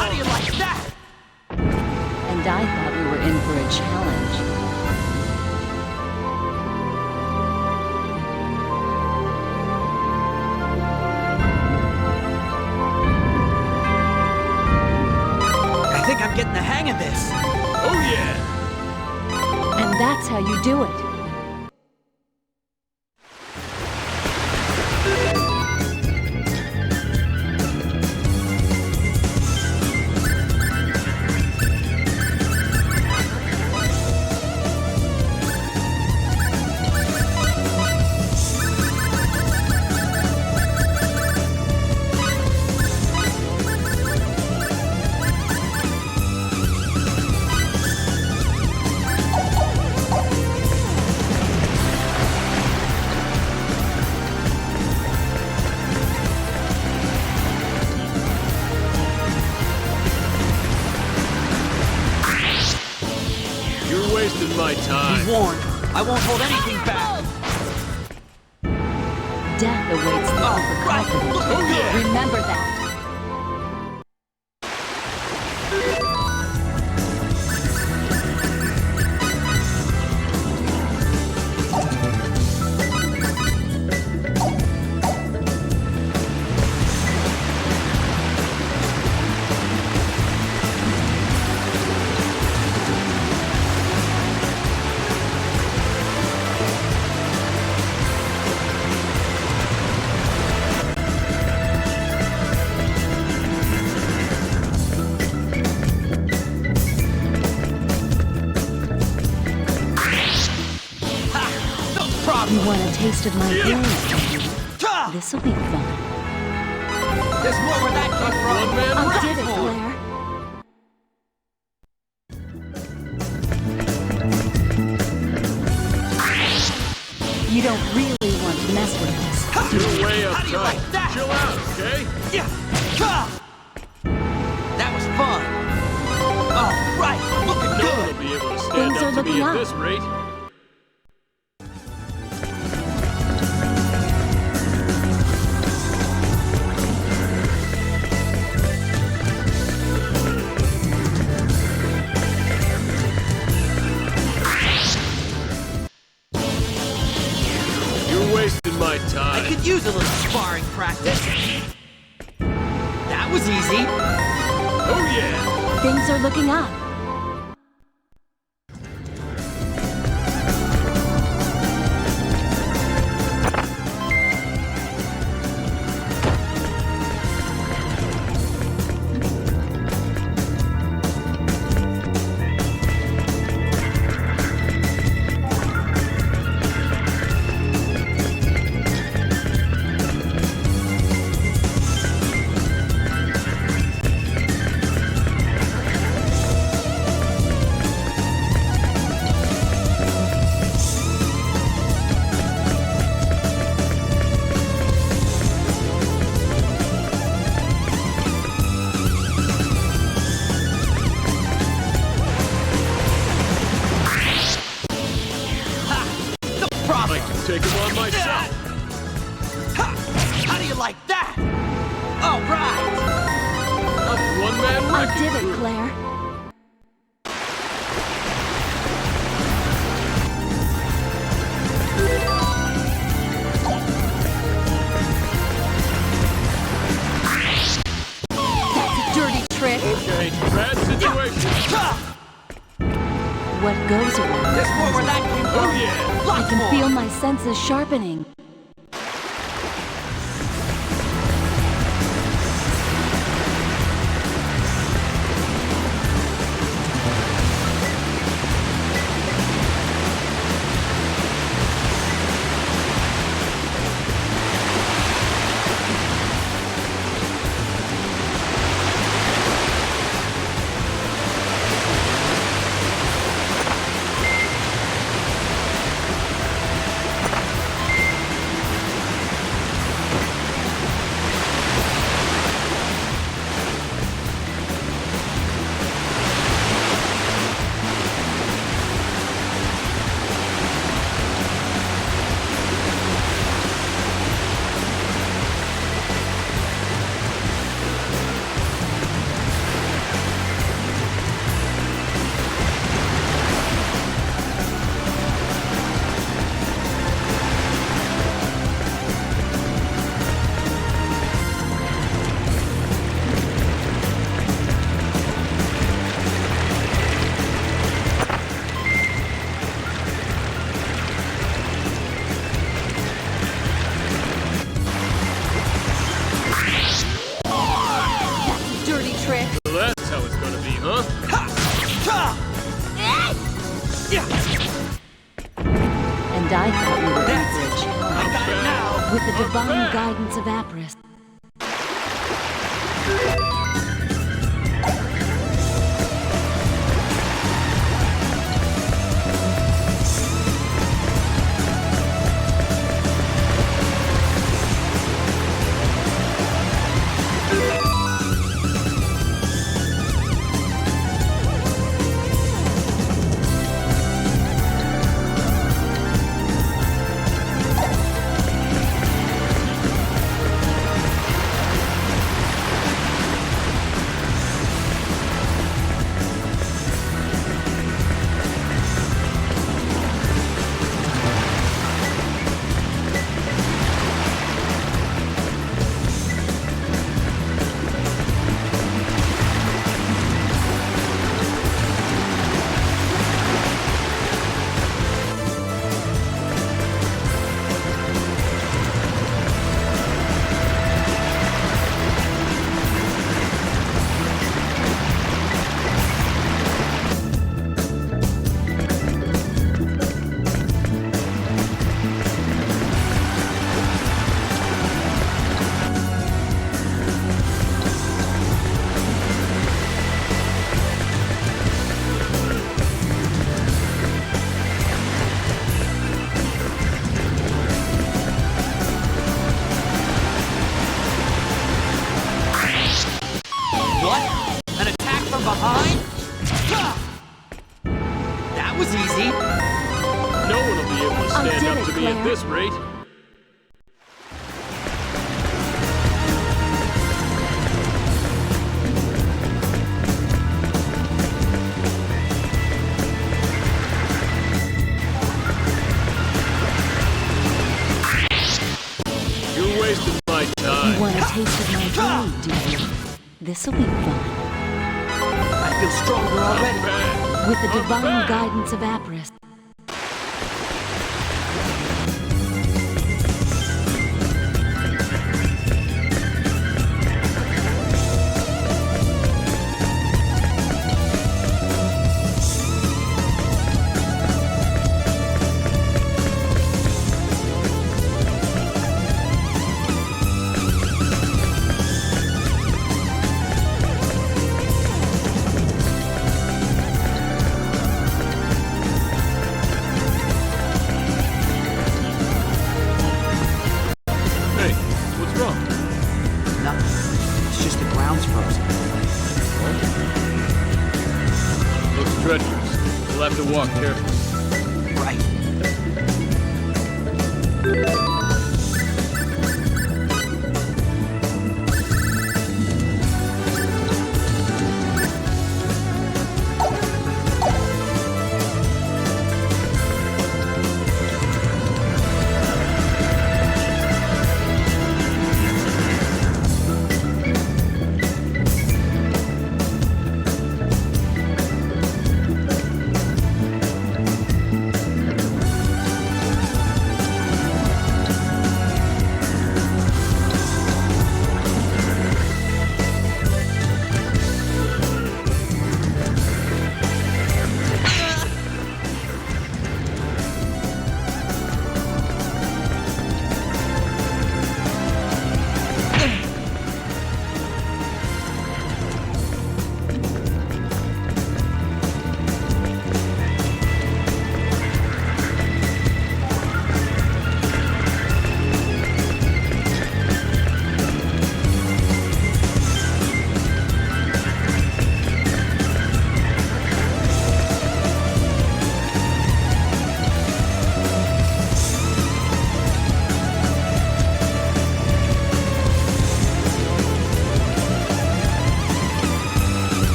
How do you like that? And I thought we were in for a challenge. I think I'm getting the hang of this. Oh yeah! And that's how you do it. You're wasting my time. Be warned, I won't hold anything back. Death awaits the Right, overconfident. look at yeah. Remember that. No problem. You want a taste of my brilliance? Ha! This'll be fun. There's more where that came from. One man I wreck. did it, Claire. You don't really want to mess with us. You're way How do you uptight. like that? Chill out, okay? Yeah. Ha! That was fun. All right, looking No one good. will be able to stand Things up are to me looking at up. this rate. You're wasting my I time. could use a little sparring practice. That was easy. Oh yeah! Things are looking up. No I problem. can take him on myself. Ha! How do you like that? All right. A one-man I wrecking did it, crew. Claire. That's a dirty trick. Okay, bad situation. Ha! What goes around There's more where comes that came from. Oh yeah! I Lots can more. feel my senses sharpening. under That's it. Anchorage. I got it now. With the divine guidance of Apris. What? An attack from behind? Ha! That was easy. No one will be able to I stand did up it, to me at Claire. this rate. You're wasting my time. You want a taste of my dream, do you? This'll be fun. I feel stronger Not already. bad. With the Not divine bad. guidance of Apris. Hey, what's wrong? Nothing. It's just the ground's frozen. Looks treacherous. We'll have to walk carefully. Right.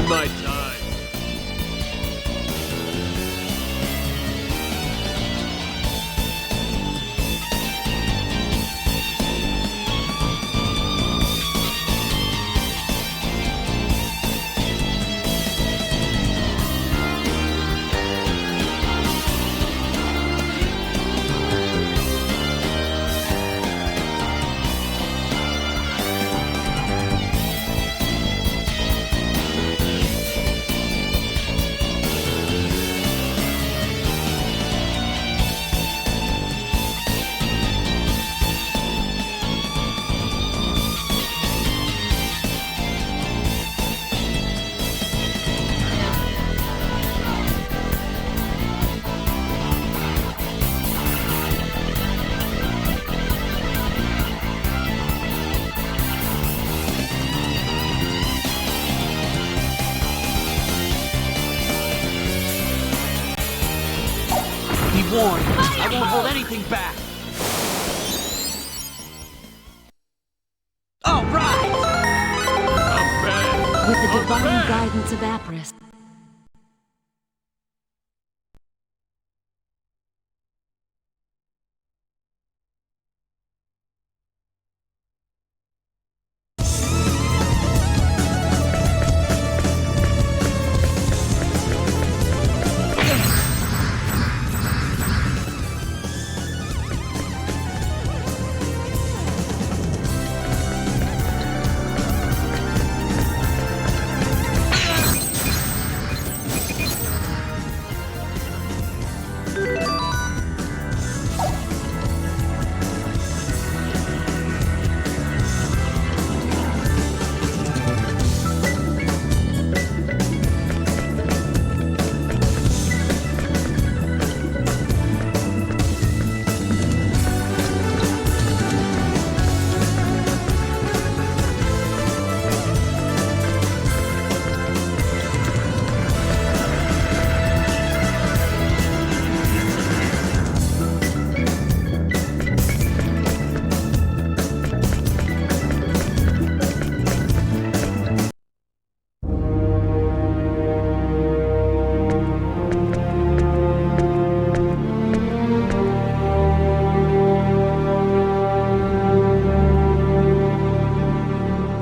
wasting my time. Be warned, I won't hold anything back. All right! I'm bad. With the divine bad. guidance of Apris.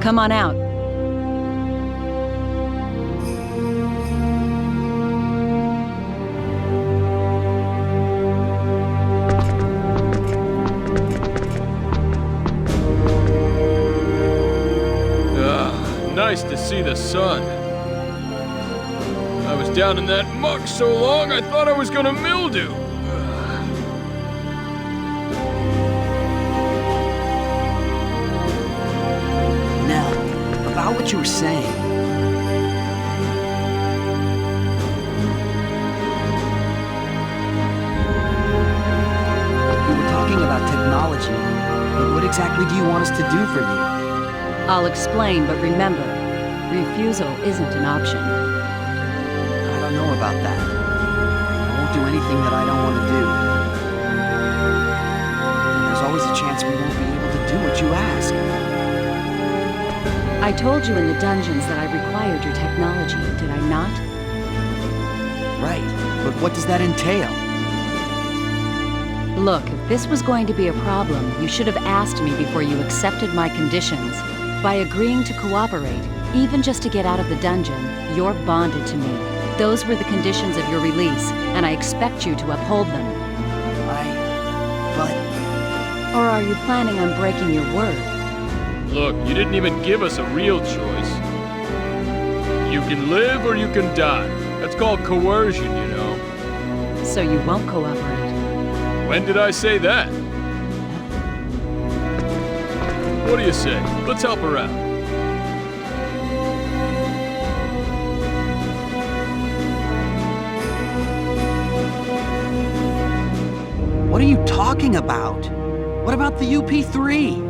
Come on out. Nice to see the sun. I was down in that muck so long I thought I was gonna mildew. Nell, about what you were saying. You were talking about technology, but what exactly do you want us to do for you? I'll explain, but remember, refusal isn't an option. I don't know about that. I won't do anything that I don't want to do. And there's always a chance we won't be able to do what you ask. I told you in the dungeons that I required your technology, did I not? Right, but what does that entail? Look, if this was going to be a problem, you should have asked me before you accepted my conditions. By agreeing to cooperate, even just to get out of the dungeon, you're bonded to me. Those were the conditions of your release, and I expect you to uphold them. But... Or are you planning on breaking your word? Look, you didn't even give us a real choice. You can live or you can die. That's called coercion, you know. So you won't cooperate? When did I say that? What do you say? Let's help her out. What are you talking about? What about the UP3?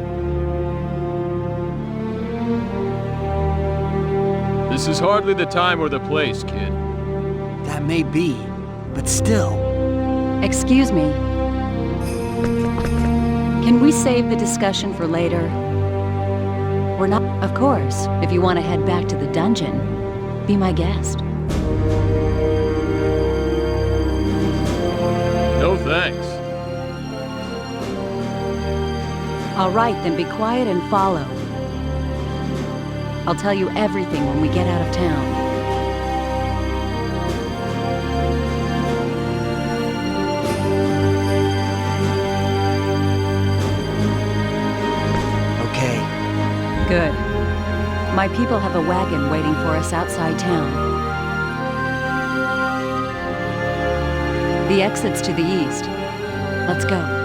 This is hardly the time or the place, kid. That may be, but still. Excuse me. Can we save the discussion for later? We're not, of course, if you want to head back to the dungeon. Be my guest. No thanks. All right, then be quiet and follow. I'll tell you everything when we get out of town. Okay. Good. My people have a wagon waiting for us outside town. The exit's to the east. Let's go.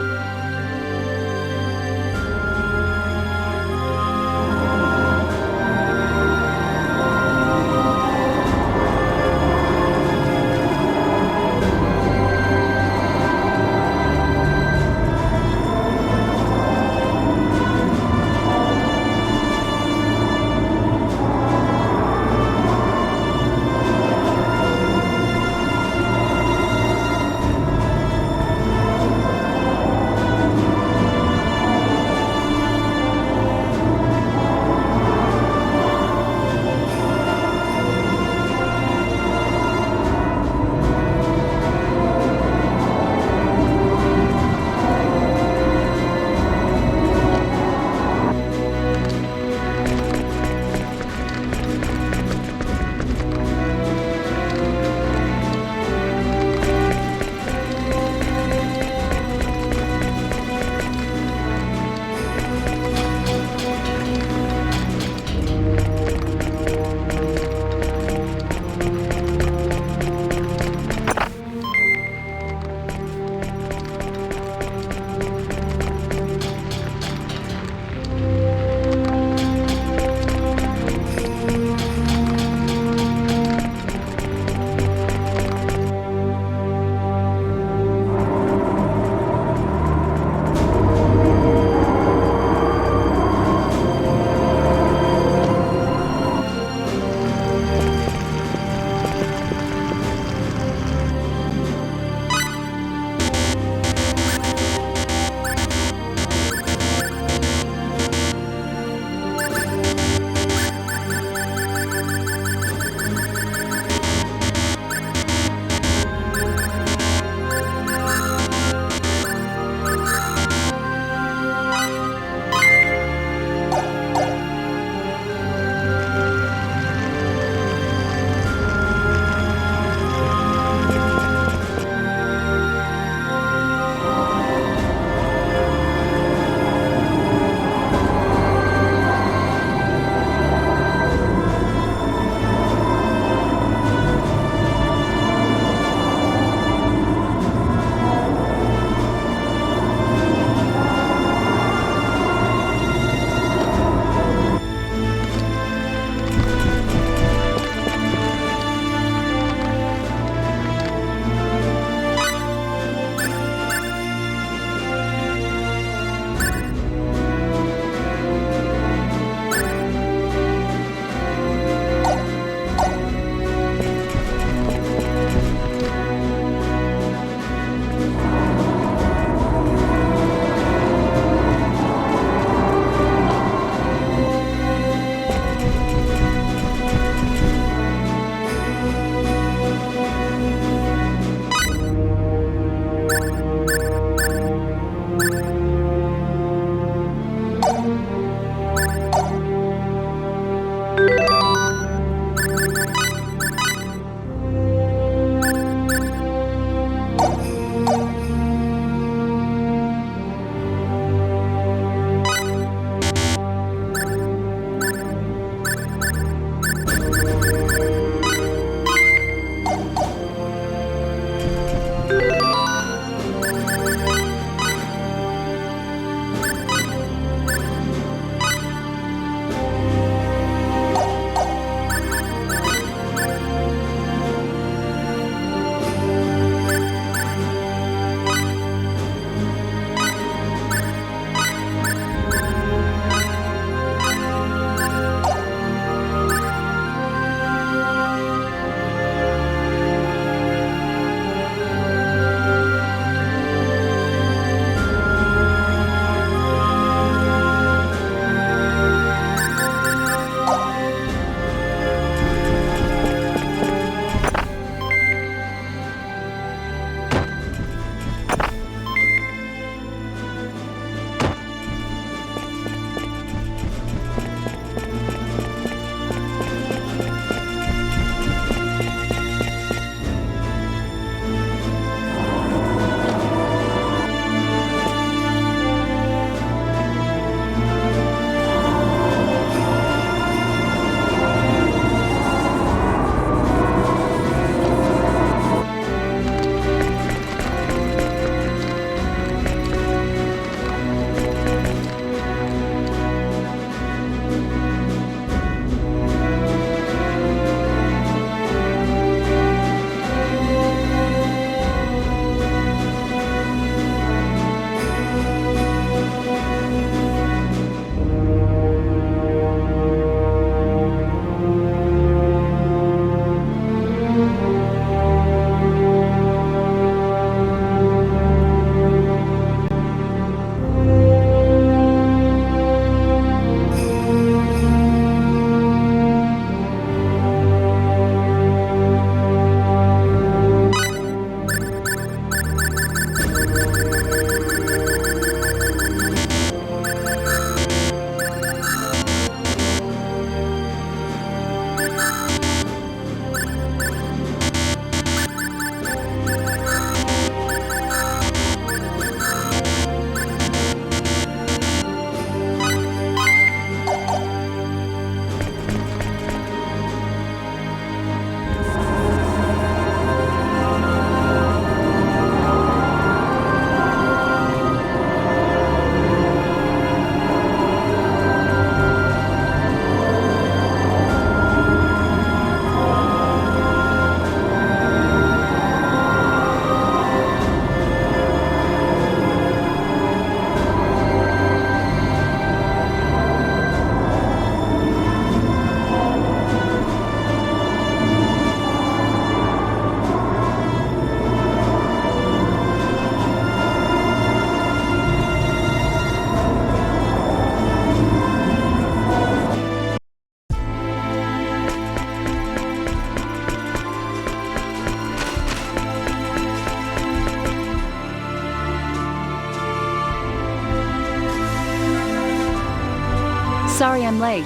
Sorry I'm late.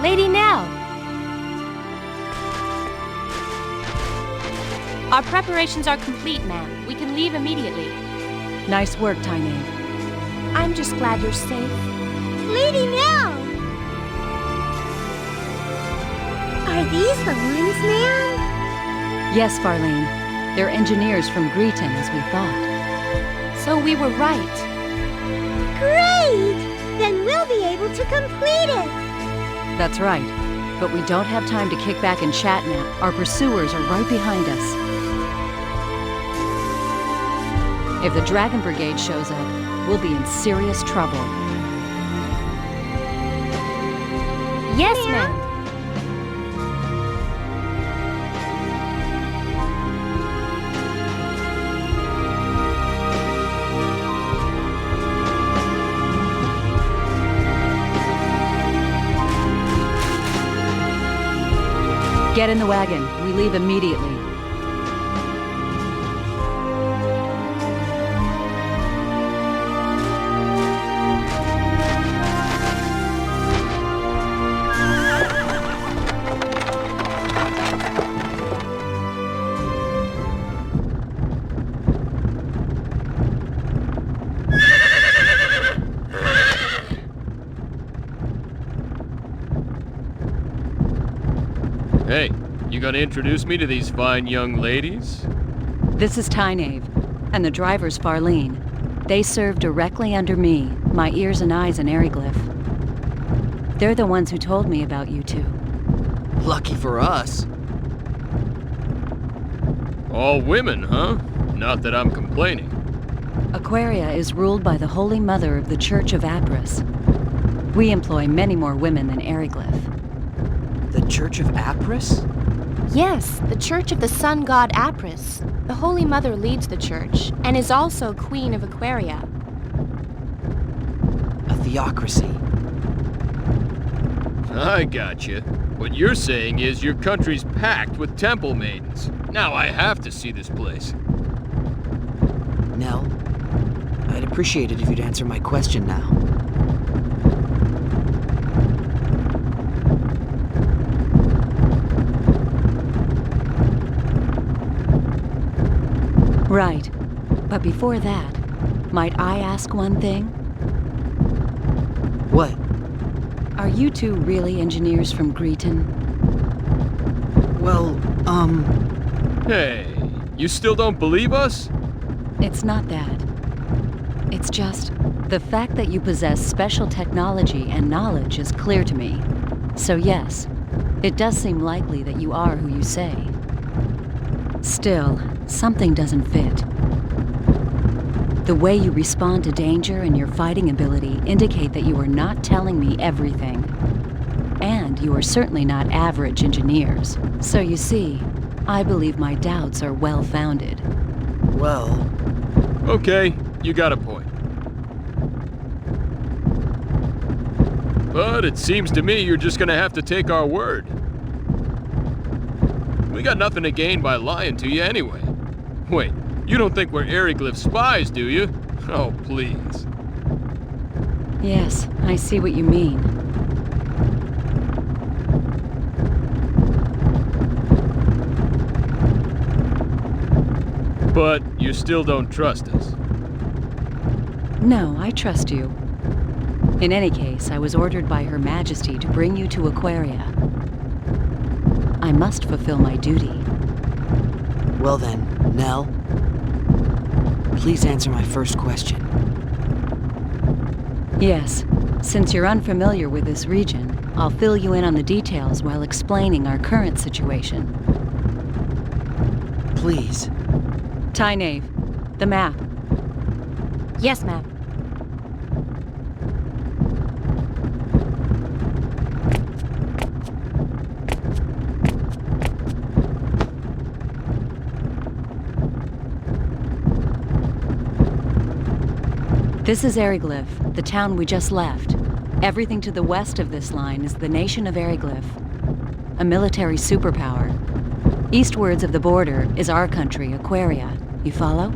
Lady Nell! Our preparations are complete, ma'am. We can leave immediately. Nice work, Tyne. I'm just glad you're safe. Lady Nell! Are these the ones, ma'am? Yes, Farlene. They're engineers from Greeton, as we thought. So we were right. Great! Then we'll be able to complete it! That's right. But we don't have time to kick back and chat now. Our pursuers are right behind us. If the Dragon Brigade shows up, we'll be in serious trouble. Yes, ma'am. Get in the wagon. We leave immediately. Hey, you gonna introduce me to these fine young ladies? This is Tyne, and the driver's Farlene. They serve directly under me, my ears and eyes in Eriglyph. They're the ones who told me about you two. Lucky for us. All women, huh? Not that I'm complaining. Aquaria is ruled by the Holy Mother of the Church of Apris. We employ many more women than Eriglyph. The Church of Apris? Yes, the Church of the Sun God Apris. The Holy Mother leads the church and is also Queen of Aquaria. A theocracy. I gotcha. What you're saying is your country's packed with temple maidens. Now I have to see this place. Nell, I'd appreciate it if you'd answer my question now. Right. But before that, might I ask one thing? What? Are you two really engineers from Greeton? Well, Hey, you still don't believe us? It's not that. It's just, the fact that you possess special technology and knowledge is clear to me. So yes, it does seem likely that you are who you say. Still, something doesn't fit. The way you respond to danger and your fighting ability indicate that you are not telling me everything. And you are certainly not average engineers. So you see, I believe my doubts are well-founded. well, Okay, you got a point. But it seems to me you're just gonna have to take our word. We got nothing to gain by lying to you anyway. Wait, you don't think we're Eriglyph spies, do you? Oh, please. Yes, I see what you mean. But you still don't trust us. No, I trust you. In any case, I was ordered by Her Majesty to bring you to Aquaria. I must fulfill my duty. well then, Nell, please answer my first question. Yes, since you're unfamiliar with this region, I'll fill you in on the details while explaining our current situation. Please. Tyne, the map. Yes, ma'am. This is Eriglyph, the town we just left. Everything to the west of this line is the nation of Eriglyph, a military superpower. Eastwards of the border is our country, Aquaria. You follow?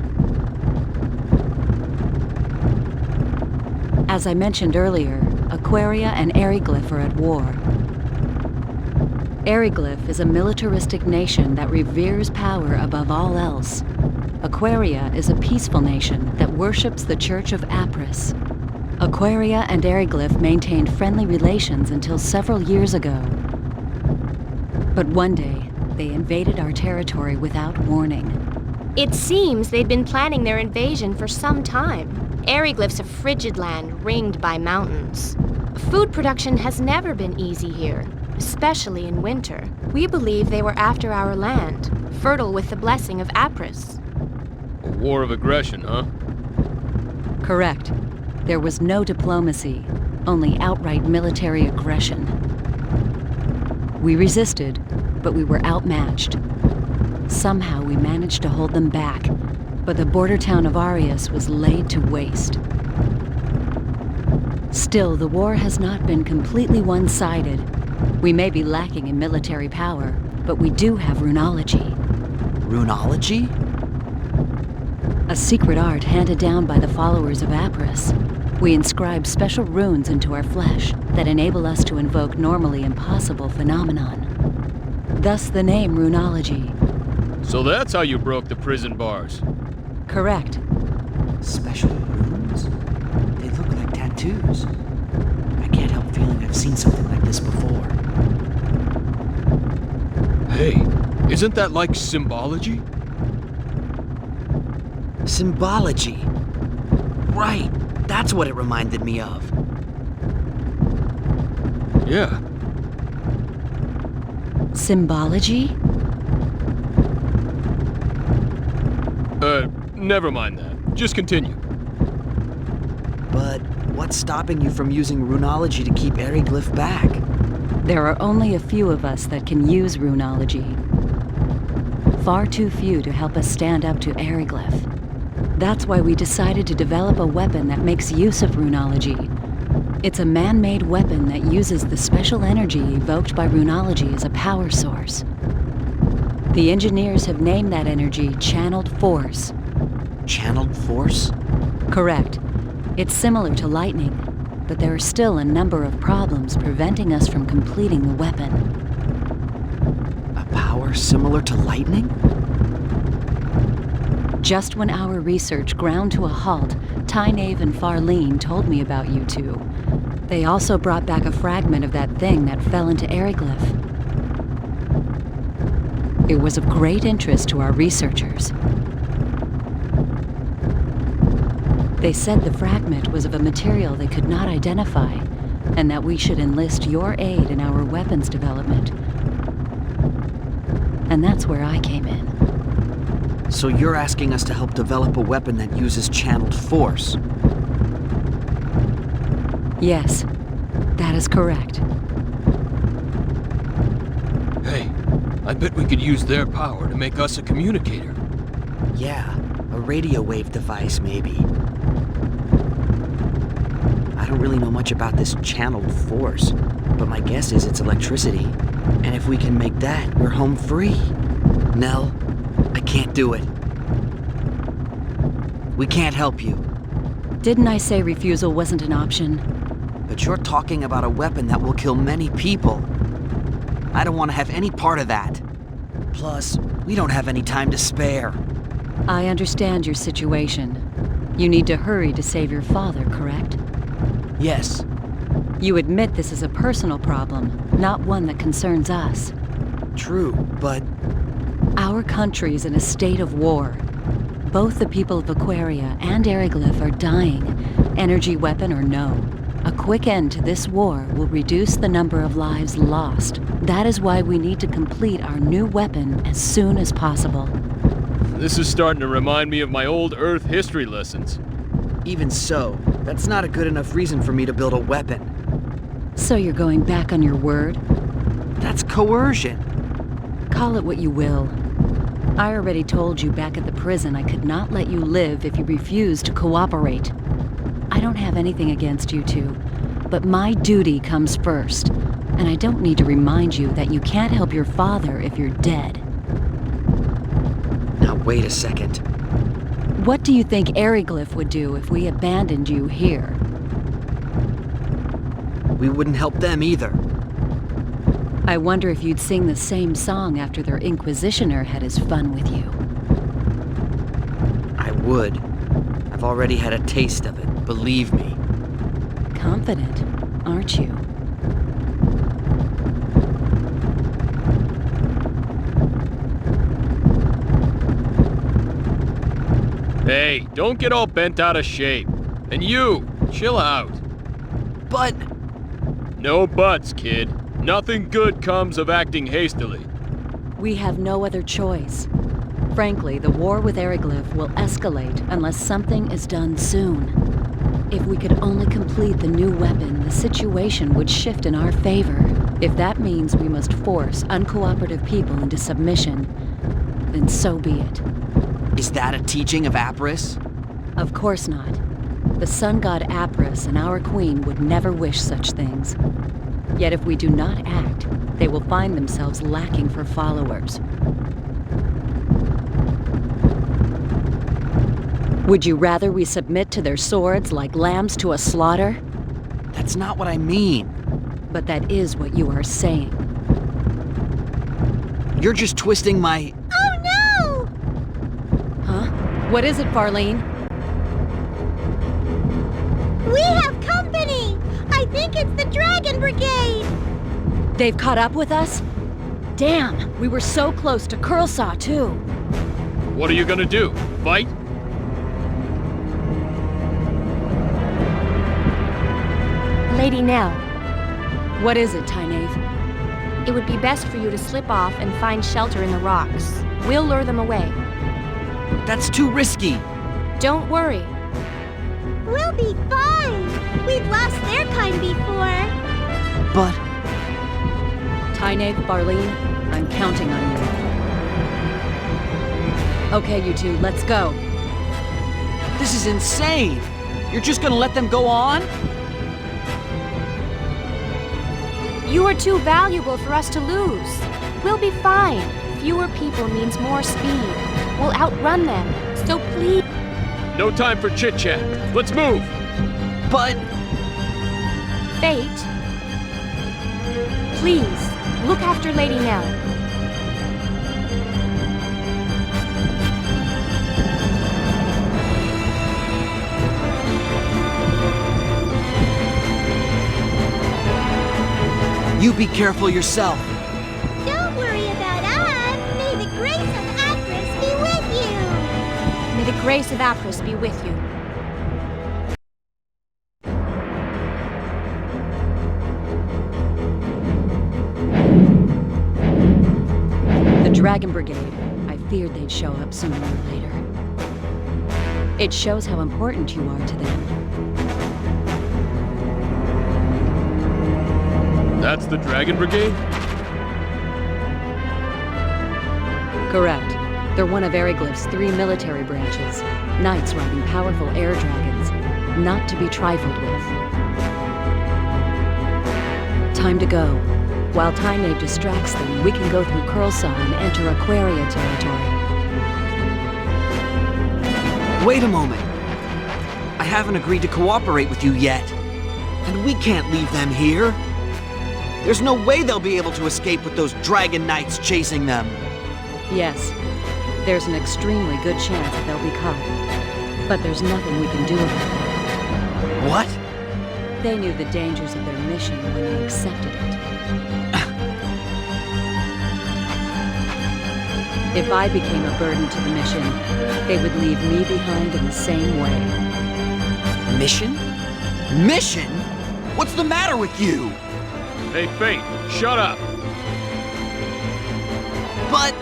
As I mentioned earlier, Aquaria and Ariglyph are at war. Ariglyph is a militaristic nation that reveres power above all else. Aquaria is a peaceful nation that worships the Church of Apris. Aquaria and Ariglyph maintained friendly relations until several years ago. But one day, they invaded our territory without warning. It seems they'd been planning their invasion for some time. Ariglyph's a frigid land ringed by mountains. Food production has never been easy here, especially in winter. We believe they were after our land, fertile with the blessing of Apris. A war of aggression, huh? Correct. There was no diplomacy, only outright military aggression. We resisted, but we were outmatched. Somehow we managed to hold them back, but the border town of Arius was laid to waste. Still, the war has not been completely one-sided. We may be lacking in military power, but we do have runology. Runology? A secret art handed down by the followers of Apris. We inscribe special runes into our flesh that enable us to invoke normally impossible phenomenon. Thus the name runology. So that's how you broke the prison bars. Correct. Special runes? They look like tattoos. I can't help feeling I've seen something like this before. Hey, isn't that like symbology? Symbology. Right, that's what it reminded me of. Yeah. Symbology? Never mind that. Just continue. But what's stopping you from using runology to keep Ariglyph back? There are only a few of us that can use runology. Far too few to help us stand up to Ariglyph. That's why we decided to develop a weapon that makes use of runology. It's a man-made weapon that uses the special energy evoked by runology as a power source. The engineers have named that energy Channeled Force. Channeled force? Correct. It's similar to lightning, but there are still a number of problems preventing us from completing the weapon. A power similar to lightning? Just when our research ground to a halt, Tynaeve and Farlene told me about you two. They also brought back a fragment of that thing that fell into Ariglyph. It was of great interest to our researchers. They said the fragment was of a material they could not identify, and that we should enlist your aid in our weapons development. And that's where I came in. So you're asking us to help develop a weapon that uses channeled force? Yes, that is correct. Hey, I bet we could use their power to make us a communicator. Yeah, a radio wave device, maybe. I don't really know much about this channeled force, but my guess is it's electricity. And if we can make that, we're home free. Nell, I can't do it. We can't help you. Didn't I say refusal wasn't an option? But you're talking about a weapon that will kill many people. I don't want to have any part of that. Plus, we don't have any time to spare. I understand your situation. You need to hurry to save your father, correct? Yes, You admit this is a personal problem, not one that concerns us. true, but Our country's in a state of war. Both the people of Aquaria and Ariglyph are dying, energy weapon or no. A quick end to this war will reduce the number of lives lost. That is why we need to complete our new weapon as soon as possible. This is starting to remind me of my old Earth history lessons. even so, that's not a good enough reason for me to build a weapon. So you're going back on your word? That's coercion. Call it what you will. I already told you back at the prison I could not let you live if you refused to cooperate. I don't have anything against you two, but my duty comes first, and I don't need to remind you that you can't help your father if you're dead. Now wait a second. What do you think Ariglyph would do if we abandoned you here? we wouldn't help them either. I wonder if you'd sing the same song after their Inquisitioner had his fun with you. I would. I've already had a taste of it, believe me. Confident, aren't you? Hey, don't get all bent out of shape. And you, chill out. But... No buts, kid. Nothing good comes of acting hastily. We have no other choice. Frankly, the war with Eriglyph will escalate unless something is done soon. If we could only complete the new weapon, the situation would shift in our favor. If that means we must force uncooperative people into submission, then so be it. is that a teaching of Apris? Of course not. The sun god Apris and our queen would never wish such things. Yet if we do not act, they will find themselves lacking for followers. Would you rather we submit to their swords like lambs to a slaughter? That's not what I mean. But that is what you are saying. You're just twisting my... Oh no! Huh? What is it, Farlene? We have company! I think it's the Dragon Brigade! They've caught up with us? Damn, we were so close to Curlsaw, too. What are you gonna do? Fight? Lady Nell, What is it, Tynaeve? it would be best for you to slip off and find shelter in the rocks. We'll lure them away. That's too risky. Don't worry. We'll be fine! We've lost their kind before! But... Tynaeve, Farlene, I'm counting on you. Okay, you two, let's go. this is insane! You're just gonna let them go on? You are too valuable for us to lose. We'll be fine. Fewer people means more speed. We'll outrun them. So please... No time for chit-chat. Let's move! But... Fate, please, look after Lady Nell. You be careful yourself. Don't worry about us! May the grace of Apris be with you! May the grace of Apris be with you. The Dragon Brigade. I feared they'd show up sooner or later. It shows how important you are to them. That's the Dragon Brigade? Correct. They're one of Eriglyph's 3 military branches. Knights riding powerful air dragons. Not to be trifled with. Time to go. While Tynaeve distracts them, we can go through Curlsaw and enter Aquaria territory. Wait a moment. I haven't agreed to cooperate with you yet. And we can't leave them here. There's no way they'll be able to escape with those dragon knights chasing them. Yes, there's an extremely good chance that they'll be caught. But there's nothing we can do about it. What? They knew the dangers of their mission when they accepted it. If I became a burden to the mission, they would leave me behind in the same way. Mission? Mission? What's the matter with you? Hey, Fate, shut up! But...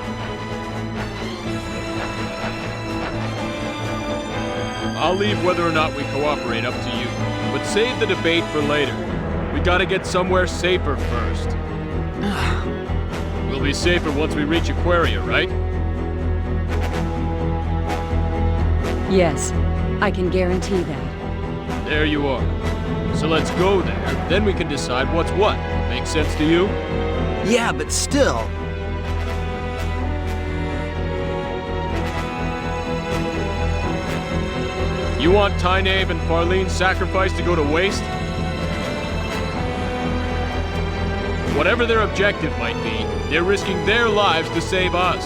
I'll leave whether or not we cooperate up to you. But save the debate for later. We gotta get somewhere safer first. We'll be safer once we reach Aquaria, right? Yes, I can guarantee that. There you are. So let's go there, then we can decide what's what. Make sense to you? Yeah, but still... You want Tynaeve and Farlene's sacrifice to go to waste? Whatever their objective might be, they're risking their lives to save us.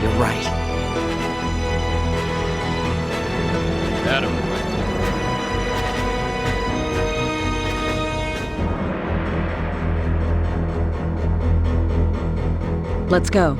You're right. Adam. Let's go.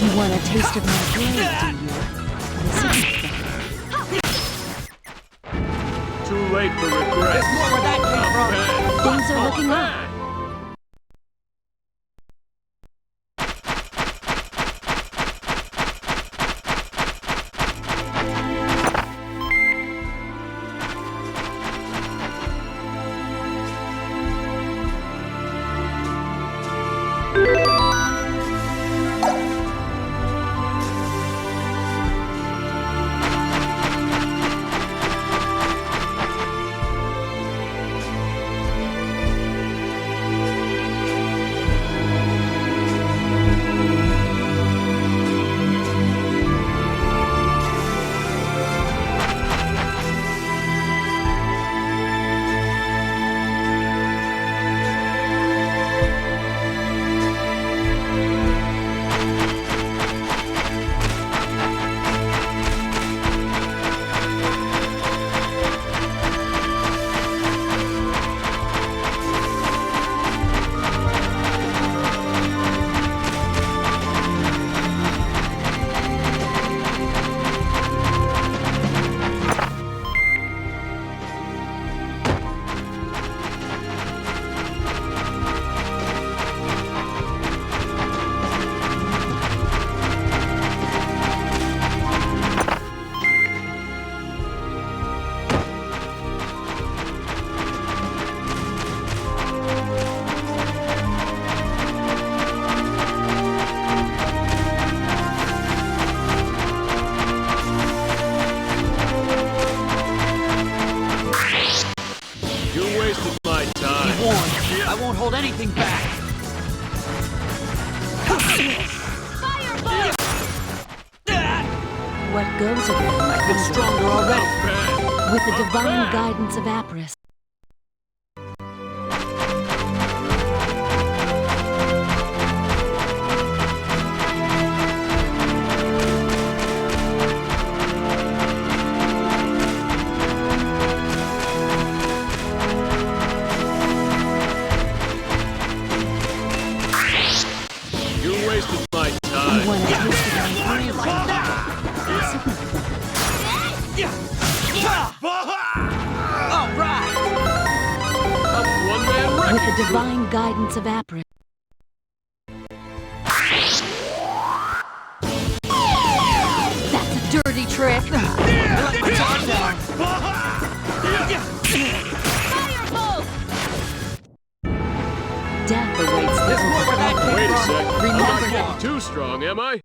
You want a taste of my blade, do you? Listen. Too late for regret. There's more where that came from. Things are looking up. I won't hold anything back. What goes around I've been comes stronger already. around. With the divine guidance of Apris. You wasted my You time. want to taste of my blade? All right. A one-man wreck. With the divine guidance of Apris. That's a dirty trick. Death awaits the There's more where that came Wait a from. sec. I'm Remember not that. getting too strong, am I?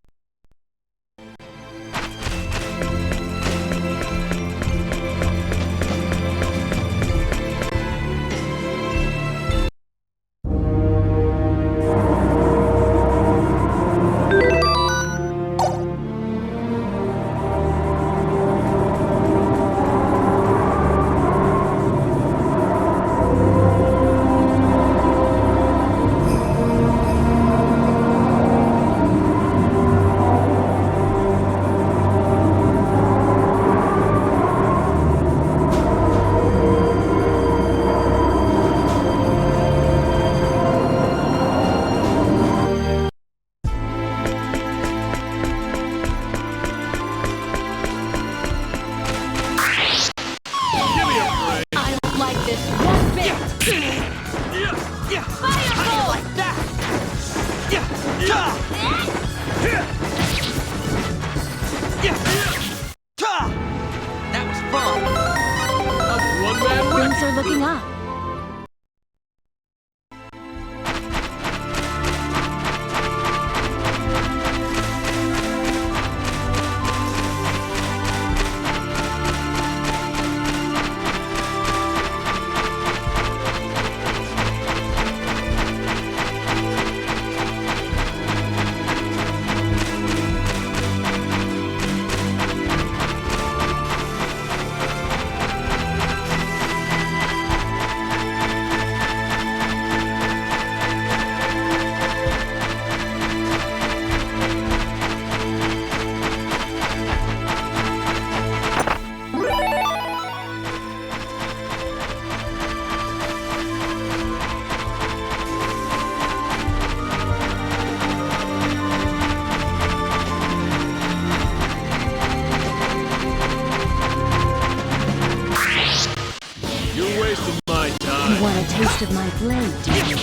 taste of my blade, do you?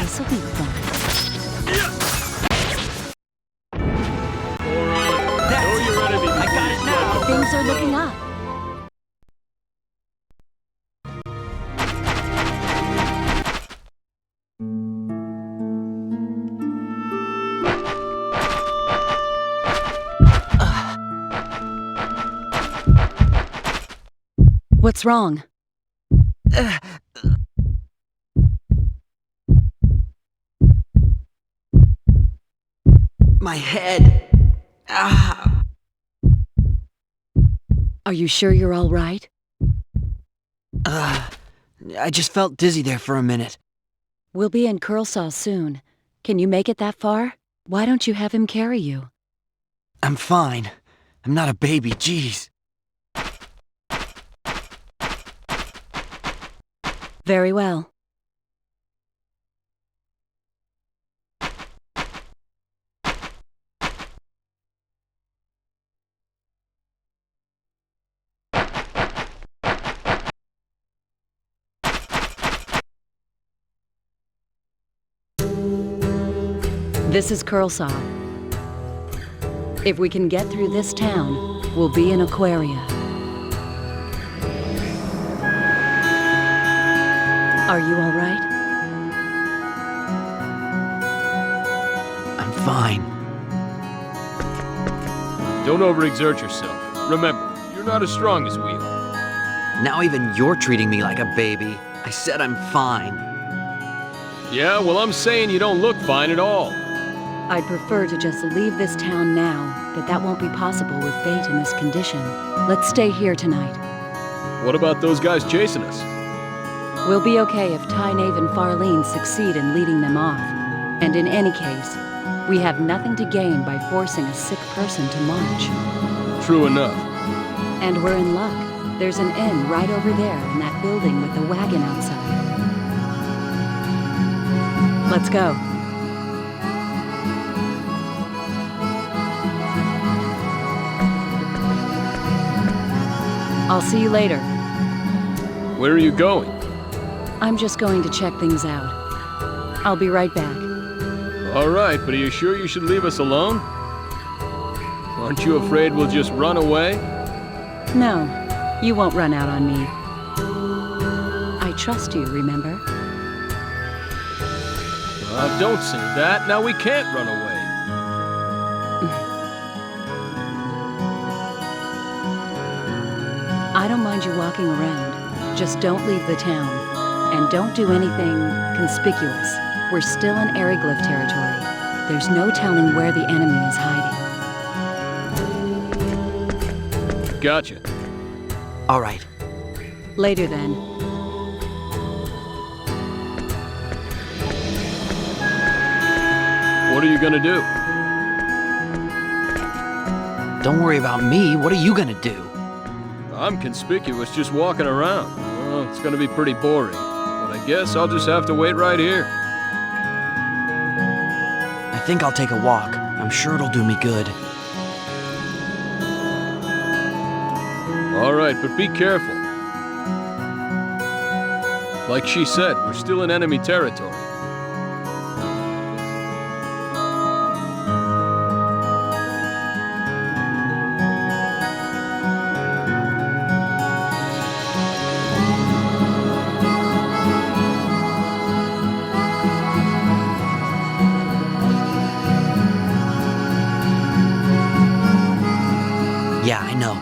This'll be fun. Alright, know your enemy I got it now. Things are looking up. What's wrong? My head. Ah. Are you sure you're all right? I just felt dizzy there for a minute. We'll be in Curlsaw soon. Can you make it that far? Why don't you have him carry you? I'm fine. I'm not a baby, jeez. Very well. This is Curlsaw. If we can get through this town, we'll be in Aquaria. Are you all right? I'm fine. Don't overexert yourself. Remember, you're not as strong as we are. Now even you're treating me like a baby. I said I'm fine. Yeah, well, I'm saying you don't look fine at all. I'd prefer to just leave this town now, but that won't be possible with Fate in this condition. Let's stay here tonight. What about those guys chasing us? We'll be okay if Tynaeve and Farlene succeed in leading them off. And in any case, we have nothing to gain by forcing a sick person to march. True enough. And we're in luck. There's an inn right over there in that building with the wagon outside. Let's go. I'll see you later. Where are you going? I'm just going to check things out. I'll be right back. All right, but are you sure you should leave us alone? Aren't you afraid we'll just run away? No, you won't run out on me. I trust you, remember? Don't say that. Now we can't run away. I don't mind you walking around. Just don't leave the town. And don't do anything conspicuous. We're still in Aryglyph territory. There's no telling where the enemy is hiding. Gotcha. All right. Later then. What are you gonna do? Don't worry about me. What are you gonna do? I'm conspicuous just walking around. Well, it's gonna be pretty boring. But I guess I'll just have to wait right here. I think I'll take a walk. I'm sure it'll do me good. All right, but be careful. Like she said, we're still in enemy territory. Yeah, I know.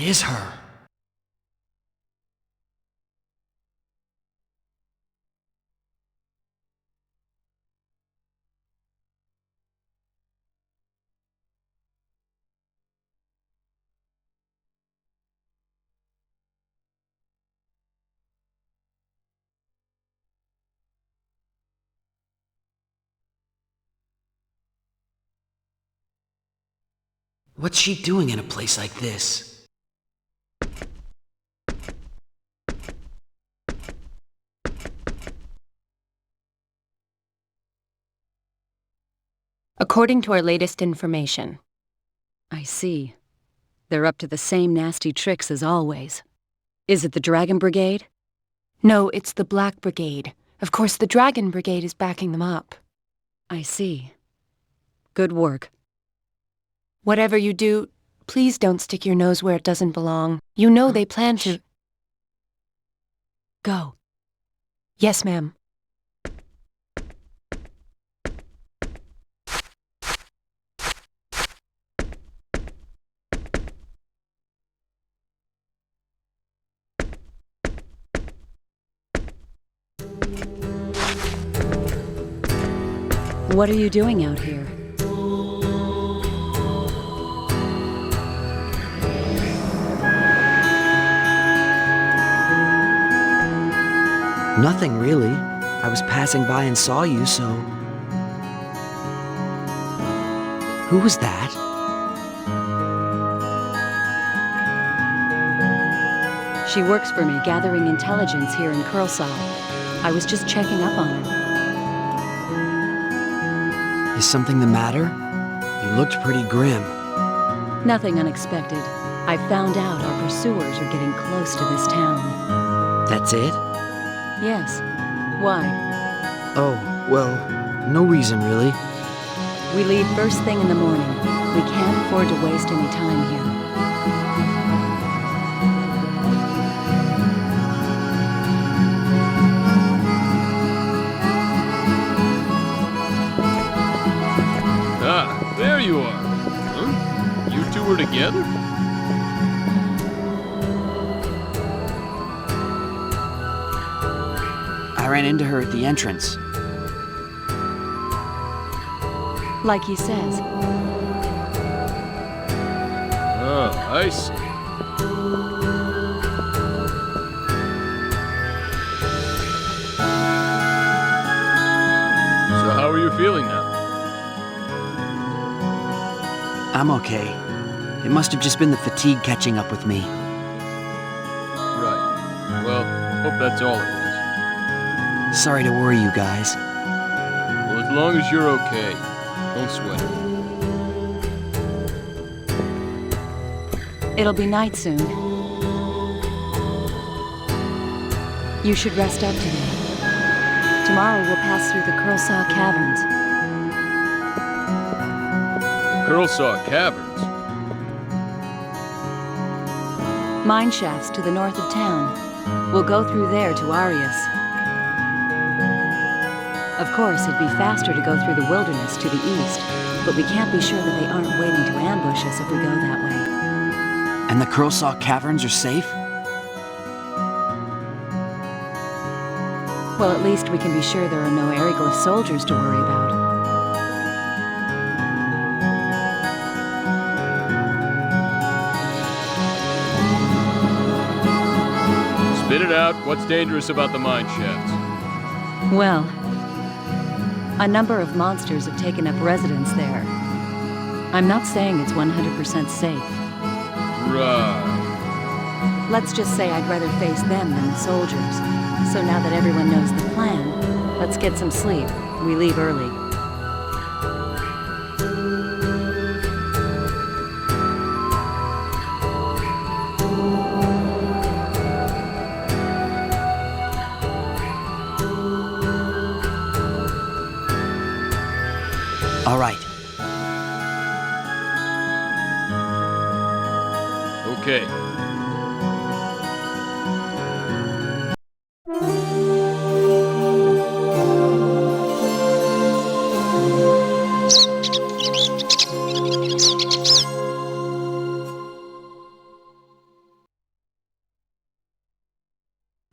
is her. What's she doing in a place like this? According to our latest information, I see. They're up to the same nasty tricks as always. Is it the Dragon Brigade? no, it's the Black Brigade. Of course, the Dragon Brigade is backing them up. I see. Good work. Whatever you do, please don't stick your nose where it doesn't belong. You know they plan to... Go. Yes, ma'am. What are you doing out here? Nothing, really. I was passing by and saw you, so... Who was that? She works for me, gathering intelligence here in Curlsaw. I was just checking up on her. Is something the matter? You looked pretty grim. Nothing unexpected. I found out our pursuers are getting close to this town. That's it? Yes. Why? Oh, well, no reason really. We leave first thing in the morning. We can't afford to waste any time here. Ah, there you are. Huh? You two were together? I ran into her at the entrance. Like he says. Oh, I see. So how are you feeling now? I'm okay. It must have just been the fatigue catching up with me. Right. Well, hope that's all it was. Sorry to worry you guys. Well, as long as you're okay, don't sweat it. It'll be night soon. You should rest up today. Tomorrow we'll pass through the Curlsaw Caverns. Curlsaw Caverns? Mine shafts to the north of town. We'll go through there to Arius. Of course, it'd be faster to go through the wilderness to the east, but we can't be sure that they aren't waiting to ambush us if we go that way. And the Curlsaw Caverns are safe? Well, at least we can be sure there are no Aryglyph soldiers to worry about. Spit it out. What's dangerous about the mine shafts? Well, a number of monsters have taken up residence there. I'm not saying it's 100% safe. Right. Let's just say I'd rather face them than the soldiers. So now that everyone knows the plan, let's get some sleep. We leave early. All right. Okay.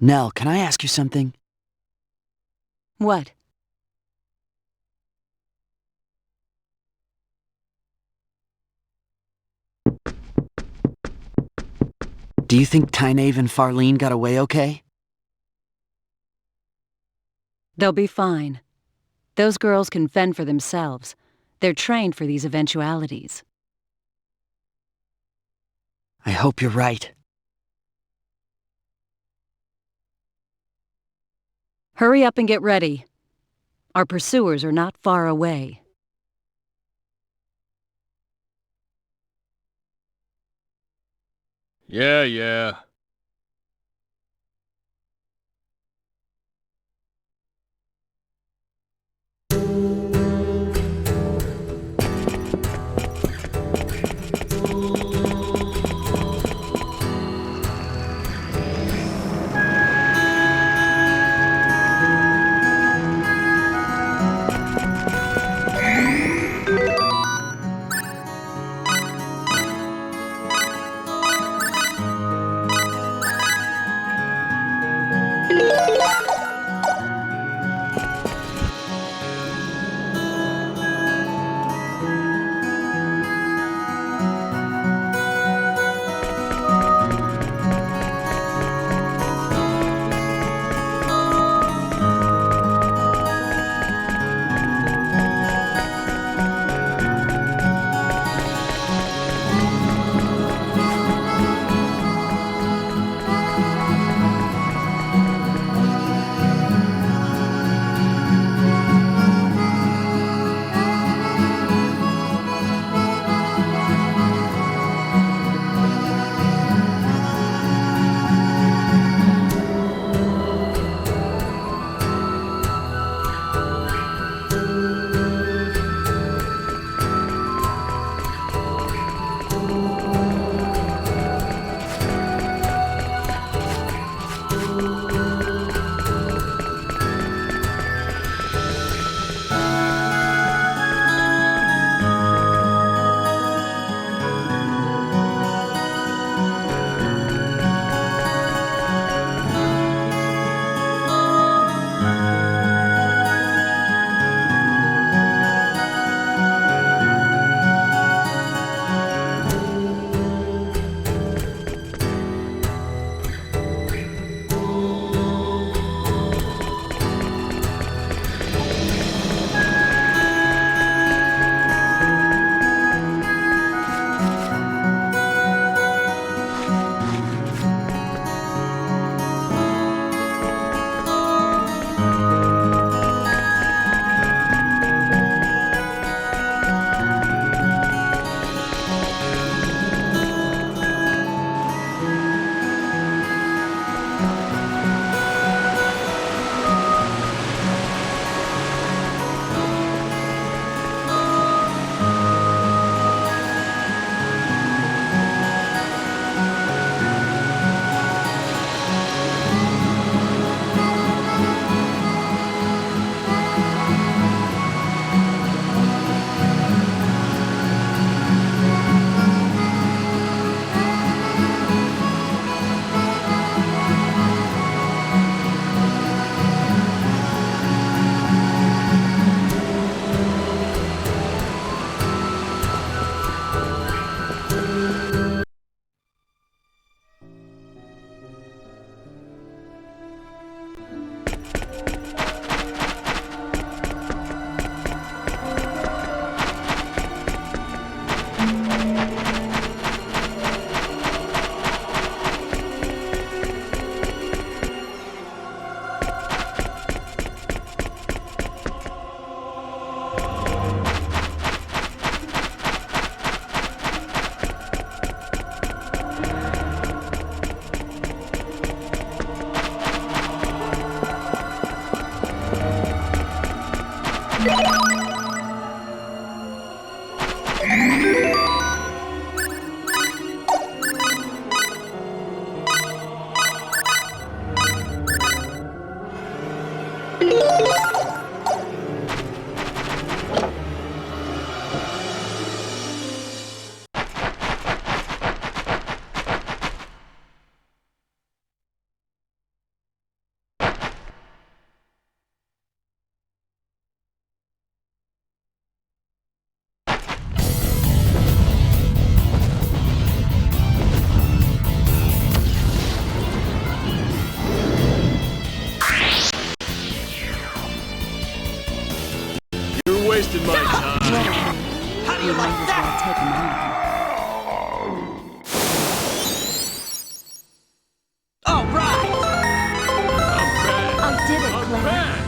Nell, can I ask you something? What? Do you think Tynaeve and Farlene got away okay? They'll be fine. Those girls can fend for themselves. They're trained for these eventualities. I hope you're right. Hurry up and get ready. Our pursuers are not far away. Yeah. wasting my time. Well, How do you you might like as that? well take him on. All right! I'm back. I did it, I'm Claire. back.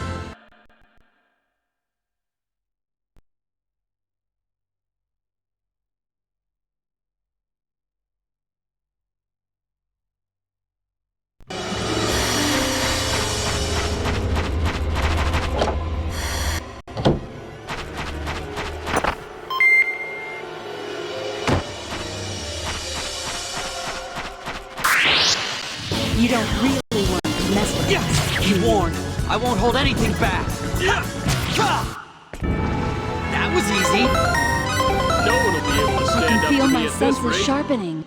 You don't really want to mess with Yes! Be warned, I won't hold anything back. That was easy. No one will be able to I stand can up feel to my me at this senses rate. sharpening.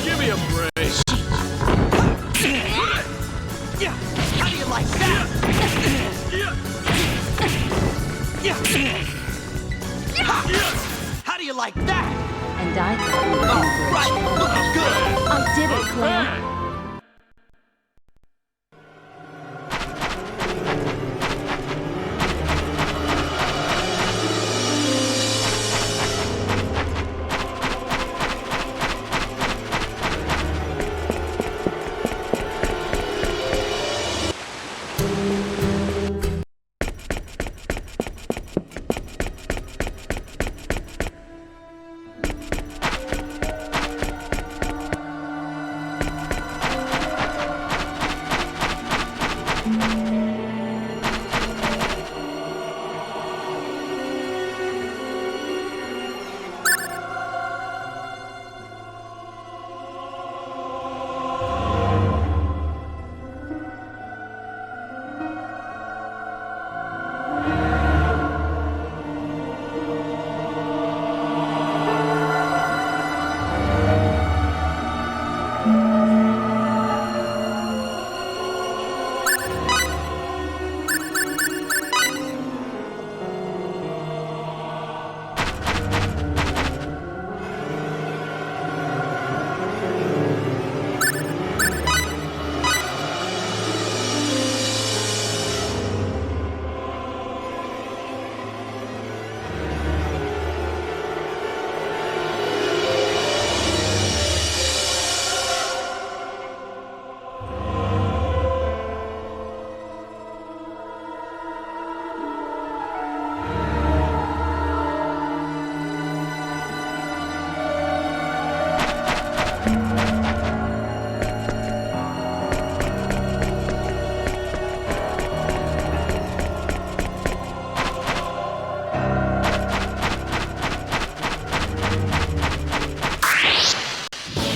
Give me a break. Yeah! How do you like that? Ha! How do you like that? And I thought we were All in for a right, treat. looking good. I did it, Claire. Back.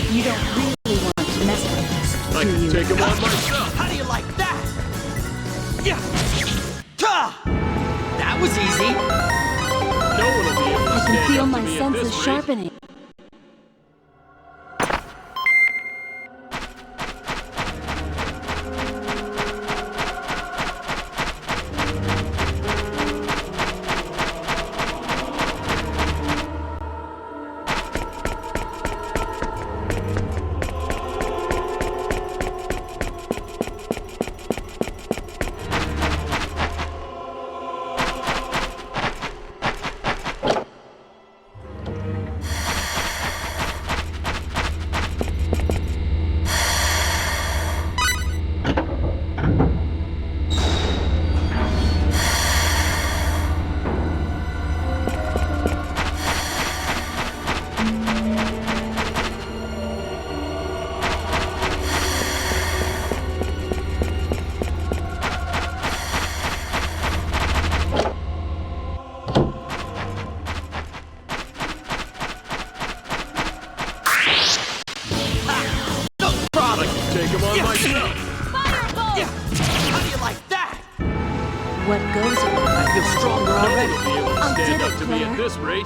You don't really want to mess with us, I do can you, take take him on myself. How do you like that? Yeah. Tuh! That was easy. No one will be able to I can stand feel up to my me at senses this rate. sharpening. I can take him on myself. Yeah. How do you like that? What goes around? I feel stronger No one already. will be able to I stand did up it, to me at Claire. this rate.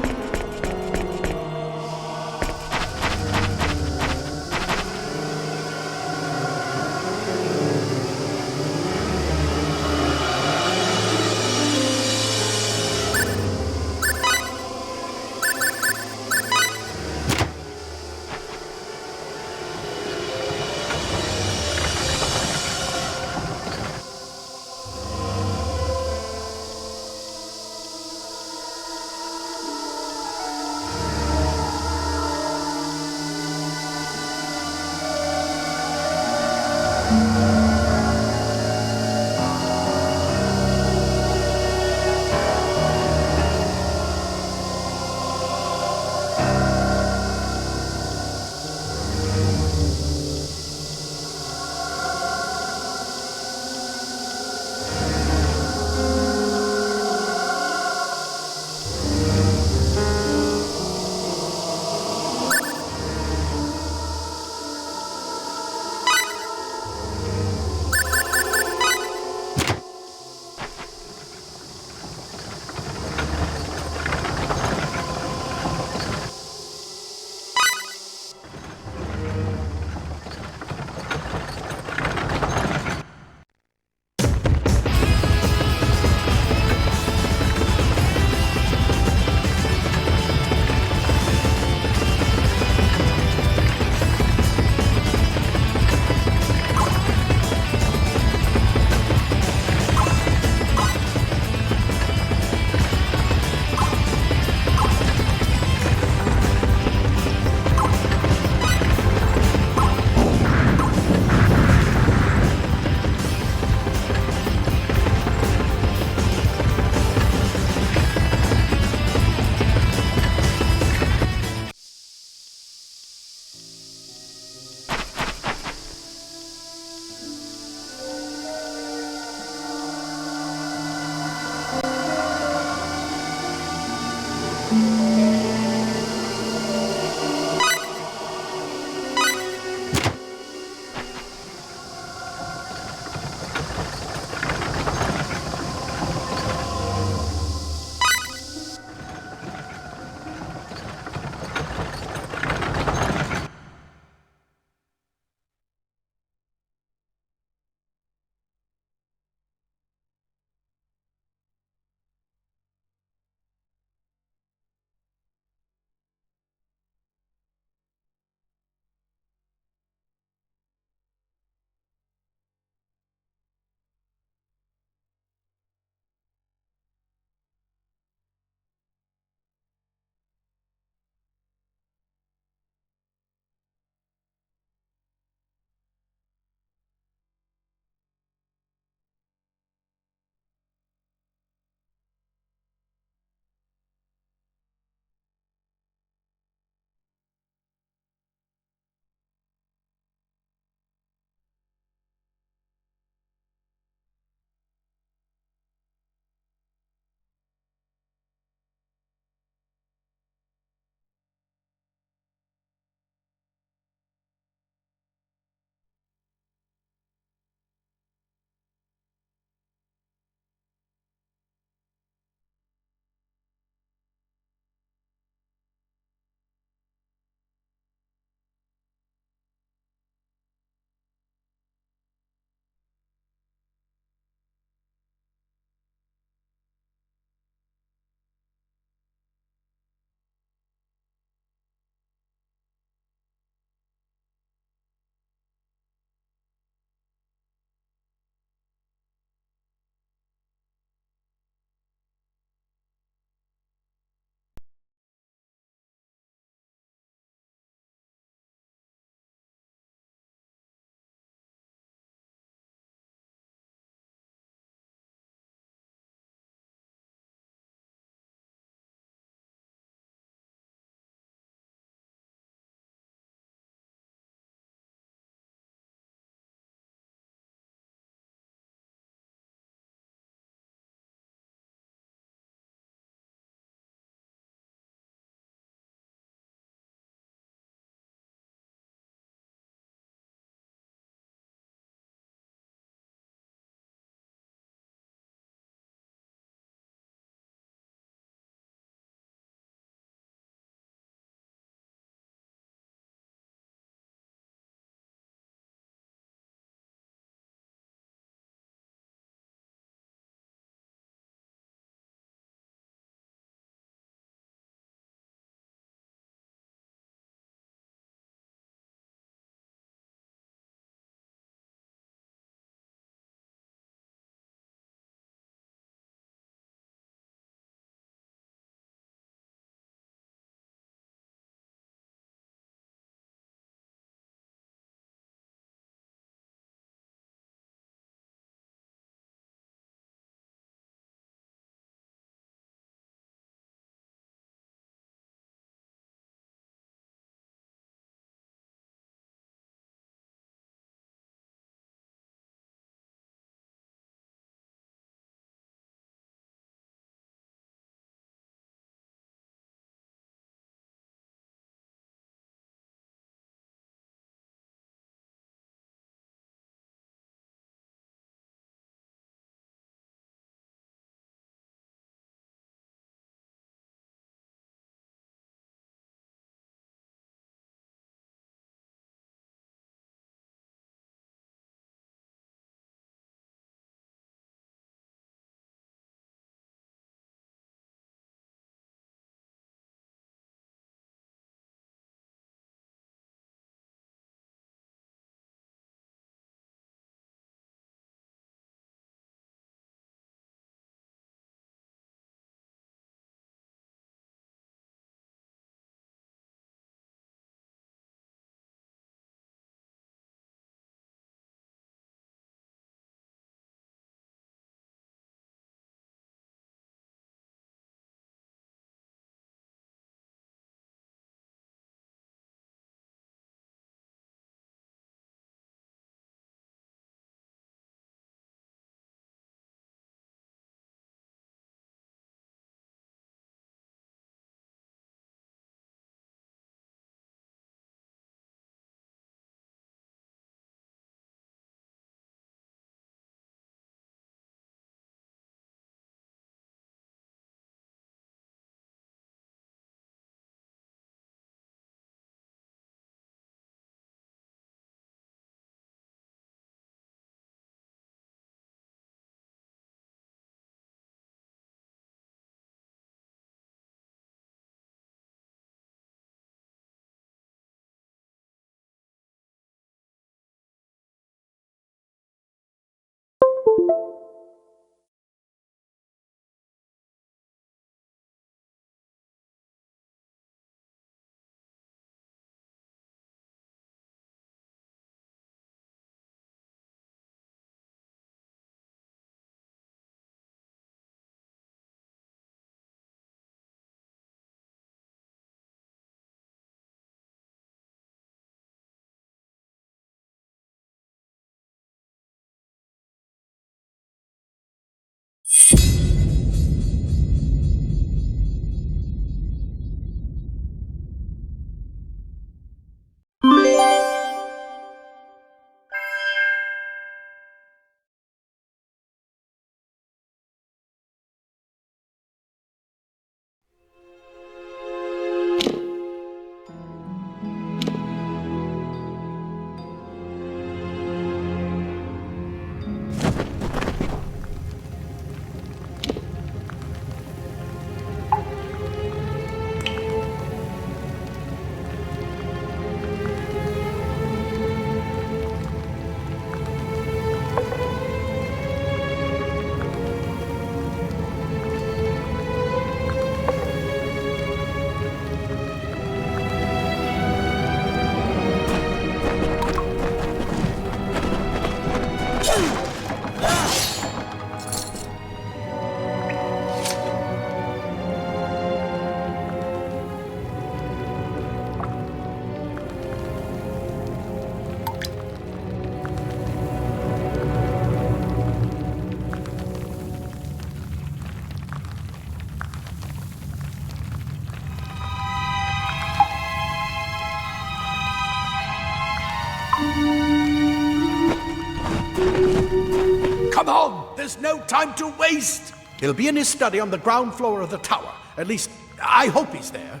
there's no time to waste! He'll be in his study on the ground floor of the tower. At least, I hope he's there.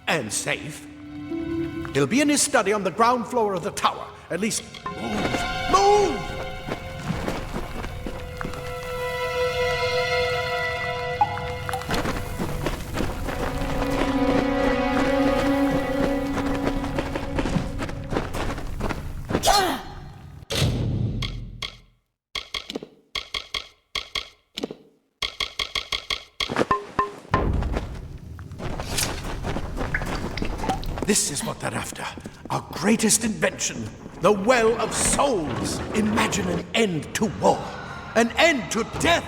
And safe. He'll be in his study on the ground floor of the tower. At least, move! Move! This is what they're after. Our greatest invention. The Well of Souls. Imagine an end to war. An end to death.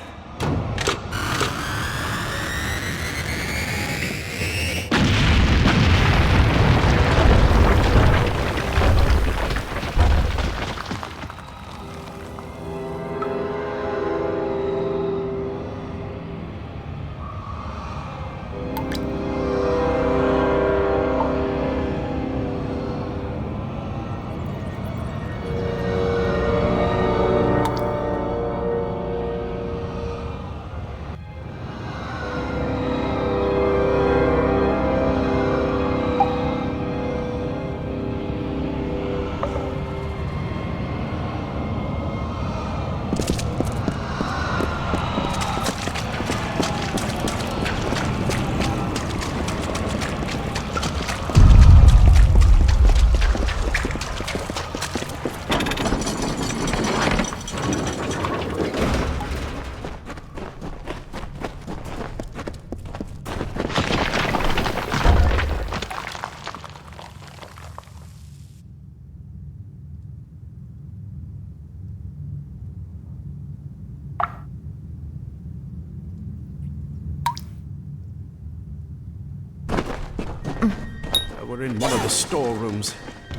We're in one of the storerooms.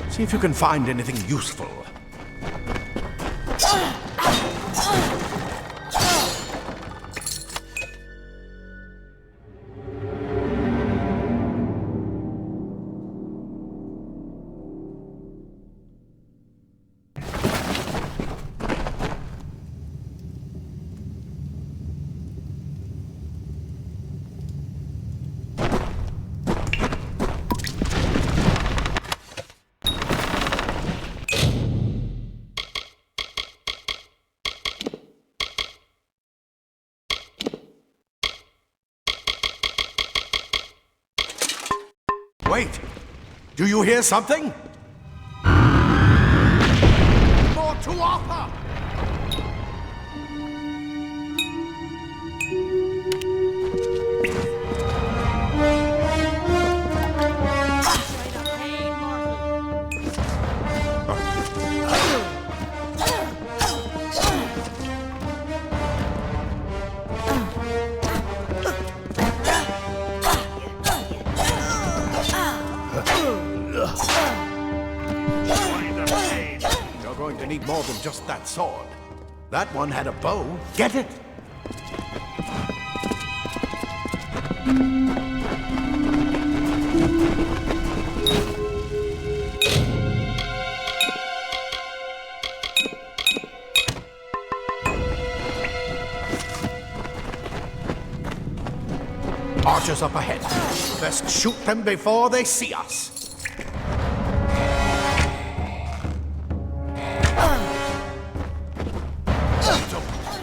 See if you can find anything useful. Wait! Do you hear something? More to offer! You're going to need more than just that sword. That one had a bow. Get it? Archers up ahead. Best shoot them before they see us.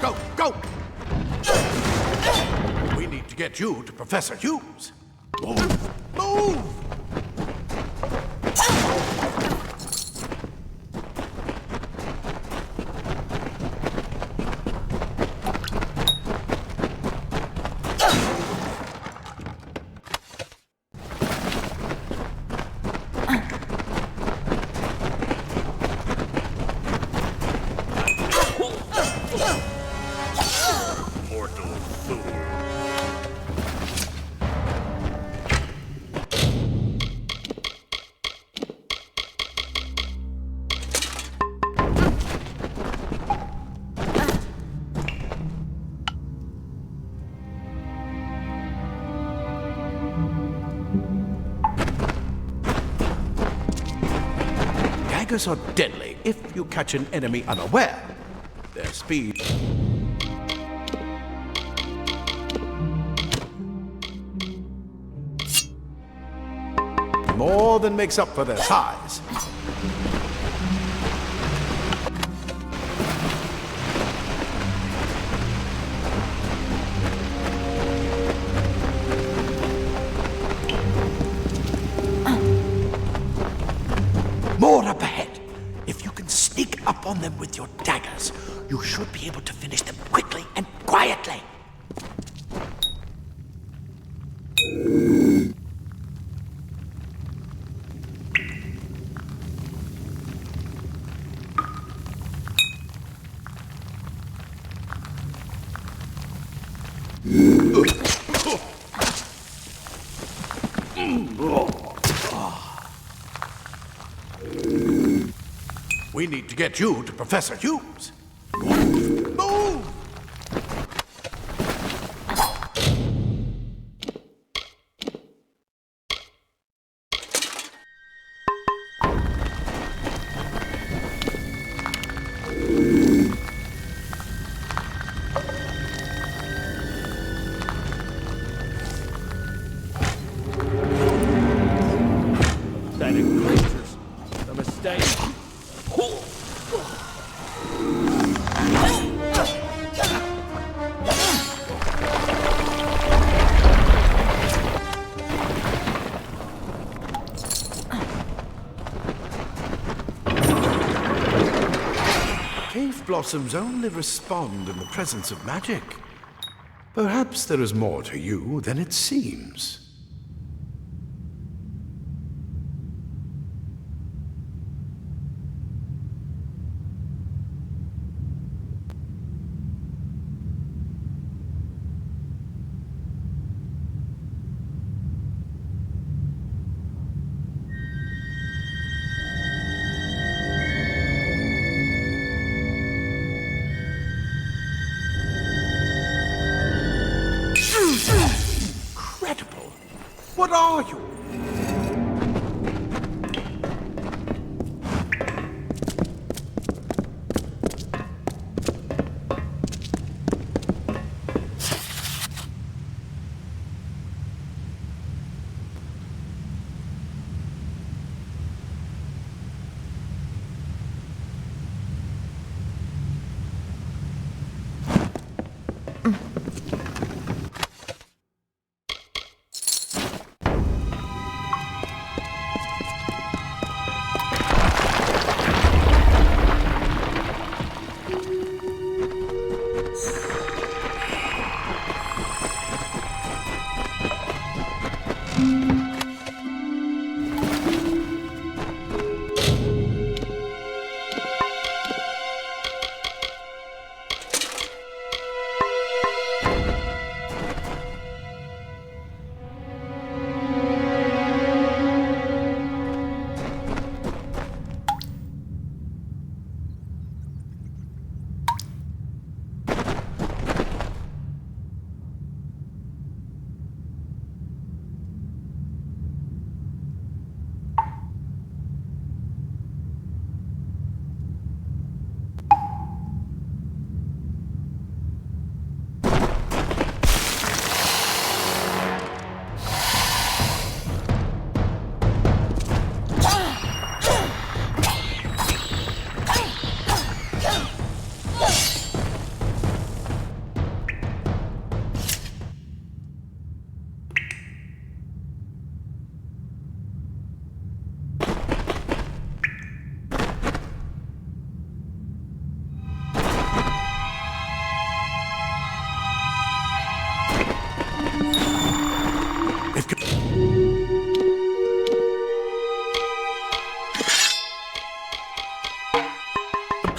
Go, go! We need to get you to Professor Hughes. Move! Move! Daggers are deadly if you catch an enemy unaware. Their speed more than makes up for their size. More up ahead. If you can sneak up on them with your daggers, you should be able to finish them quickly and quietly. We need to get you to Professor Humes. Move! Pathetic creatures. A mistake. Cave blossoms only respond in the presence of magic. Perhaps there is more to you than it seems. Incredible! What are you?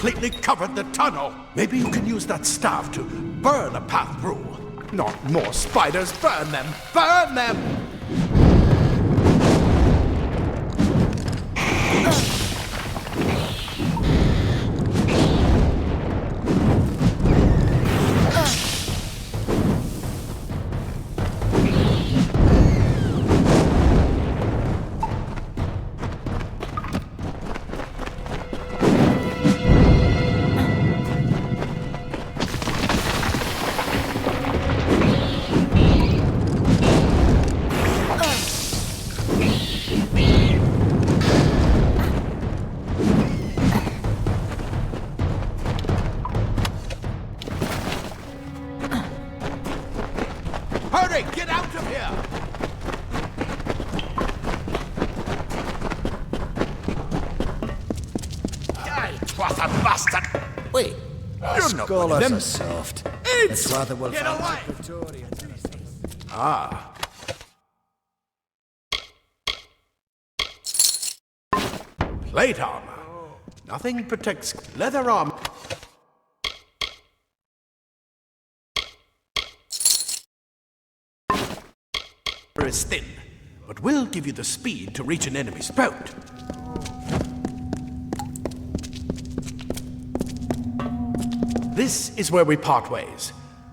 Completely covered the tunnel. Maybe you can use that staff to burn a path through. Not more spiders. Burn them. Burn them! Tuatha bastard! Wait, you're not one of them. Scholars are soft. It's... It's rather well Get founded away! Praetorian. Plate armor. Nothing protects leather armor. Is thin, but will give you the speed to reach an enemy's boat. This is where we part ways.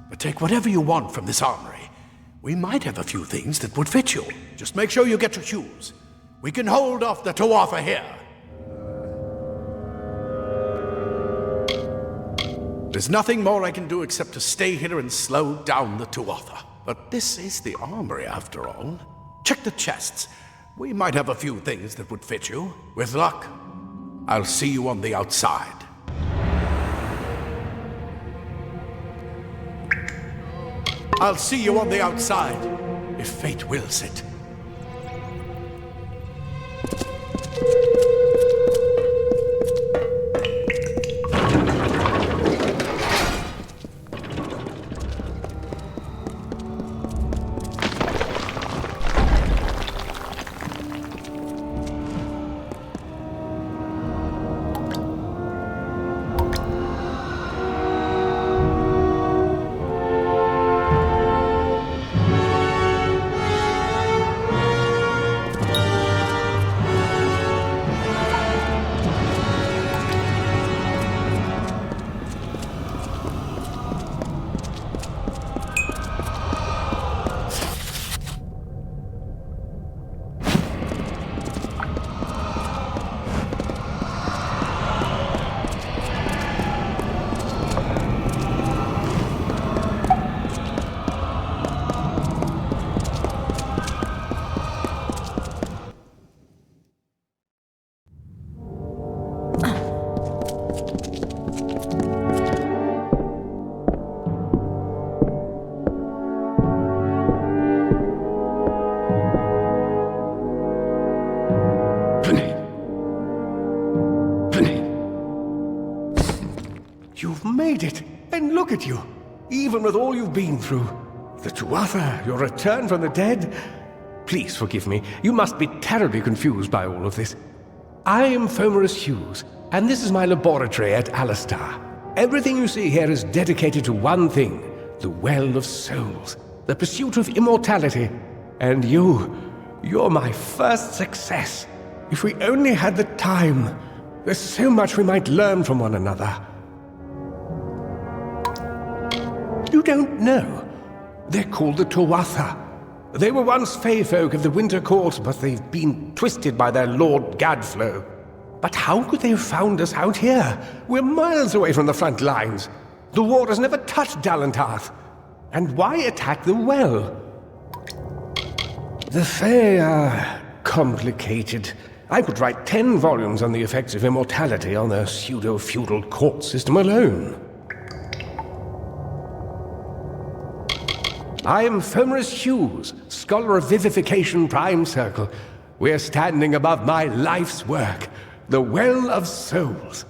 But take whatever you want from this armory. We might have a few things that would fit you. Just make sure you get your shoes. We can hold off the Tuatha here. There's nothing more I can do except to stay here and slow down the Tuatha. But this is the armory, after all. Check the chests. We might have a few things that would fit you. With luck, I'll see you on the outside. I'll see you on the outside, if fate wills it. You've made it, and look at you, even with all you've been through. The Tuatha, your return from the dead. Please forgive me, you must be terribly confused by all of this. I am Fomerus Hughes, and this is my laboratory at Alistar. Everything you see here is dedicated to one thing, the Well of Souls, the pursuit of immortality. And you're my first success. If we only had the time, there's so much we might learn from one another. You don't know. They're called the Tuatha. They were once Fey folk of the Winter Court, but they've been twisted by their Lord Gadflow. But how could they have found us out here? We're miles away from the front lines. The war has never touched Dalentarth. And why attack the well? The Fey are complicated. I could write 10 volumes on the effects of immortality on their pseudo-feudal court system alone. I am Fomerus Hughes, Scholar of Vivification Prime Circle. We're standing above my life's work, the Well of Souls.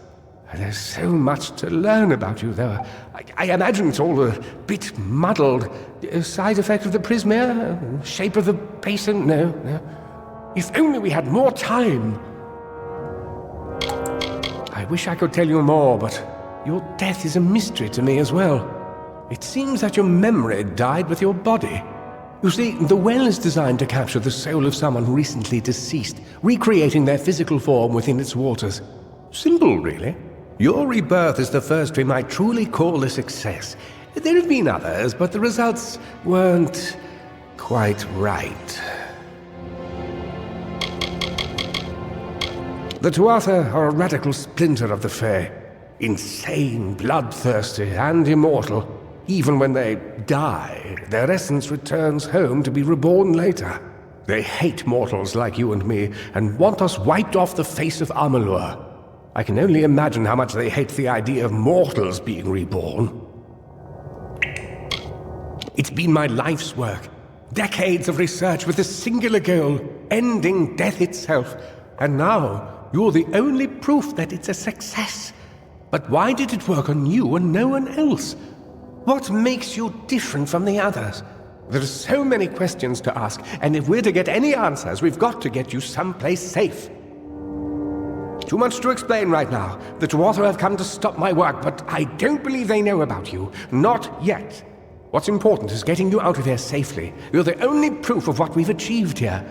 There's so much to learn about you, though. I imagine it's all a bit muddled. Side effect of the Prismere? Shape of the basin? No. If only we had more time. I wish I could tell you more, but your death is a mystery to me as well. It seems that your memory died with your body. You see, the well is designed to capture the soul of someone recently deceased, recreating their physical form within its waters. Simple, really. Your rebirth is the first we might truly call a success. There have been others, but the results weren't quite right. The Tuatha are a radical splinter of the Fae. Insane, bloodthirsty, and immortal. Even when they die, their essence returns home to be reborn later. They hate mortals like you and me, and want us wiped off the face of Amalur. I can only imagine how much they hate the idea of mortals being reborn. It's been my life's work. Decades of research with a singular goal, ending death itself. And now, you're the only proof that it's a success. But why did it work on you and no one else? What makes you different from the others? There are so many questions to ask, and if we're to get any answers, we've got to get you someplace safe. Too much to explain right now. The Tuatha have come to stop my work, but I don't believe they know about you. Not yet. What's important is getting you out of here safely. You're the only proof of what we've achieved here.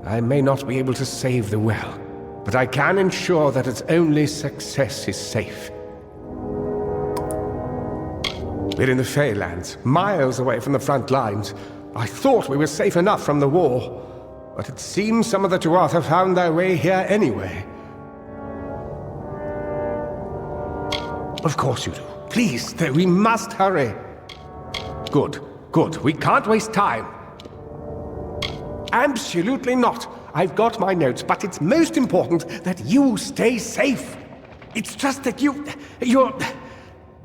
I may not be able to save the well, but I can ensure that its only success is safe. We're in the Feylands, miles away from the front lines. I thought we were safe enough from the war, but it seems some of the Tuatha found their way here anyway. Of course you do. Please, we must hurry. Good, good. We can't waste time. Absolutely not. I've got my notes, but it's most important that you stay safe. It's just that you're...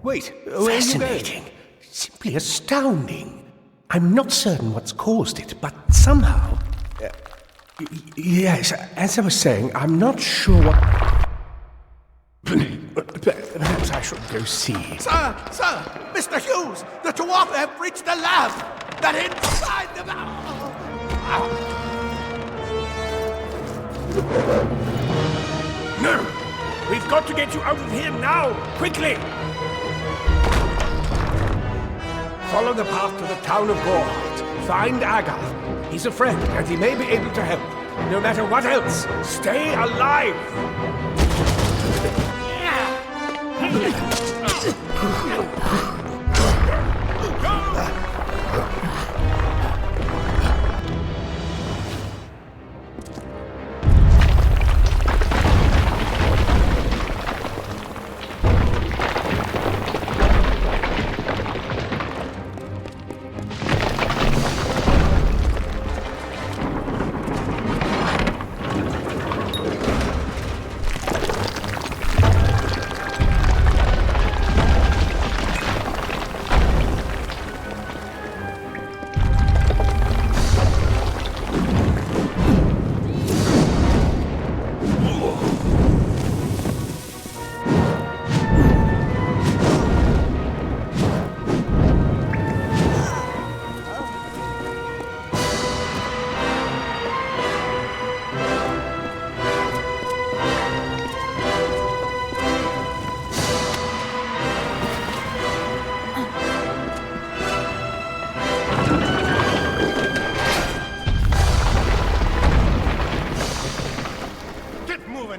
Wait, where are you going? Simply astounding. I'm not certain what's caused it, but somehow... yes, as I was saying, I'm not sure what... Perhaps I should go see. Sir! Mr. Hughes! The Tuatha have breached the lab! They're inside the... No! We've got to get you out of here now! Quickly! Follow the path to the town of Gorhart. Find Agath. He's a friend, and he may be able to help. No matter what else, stay alive!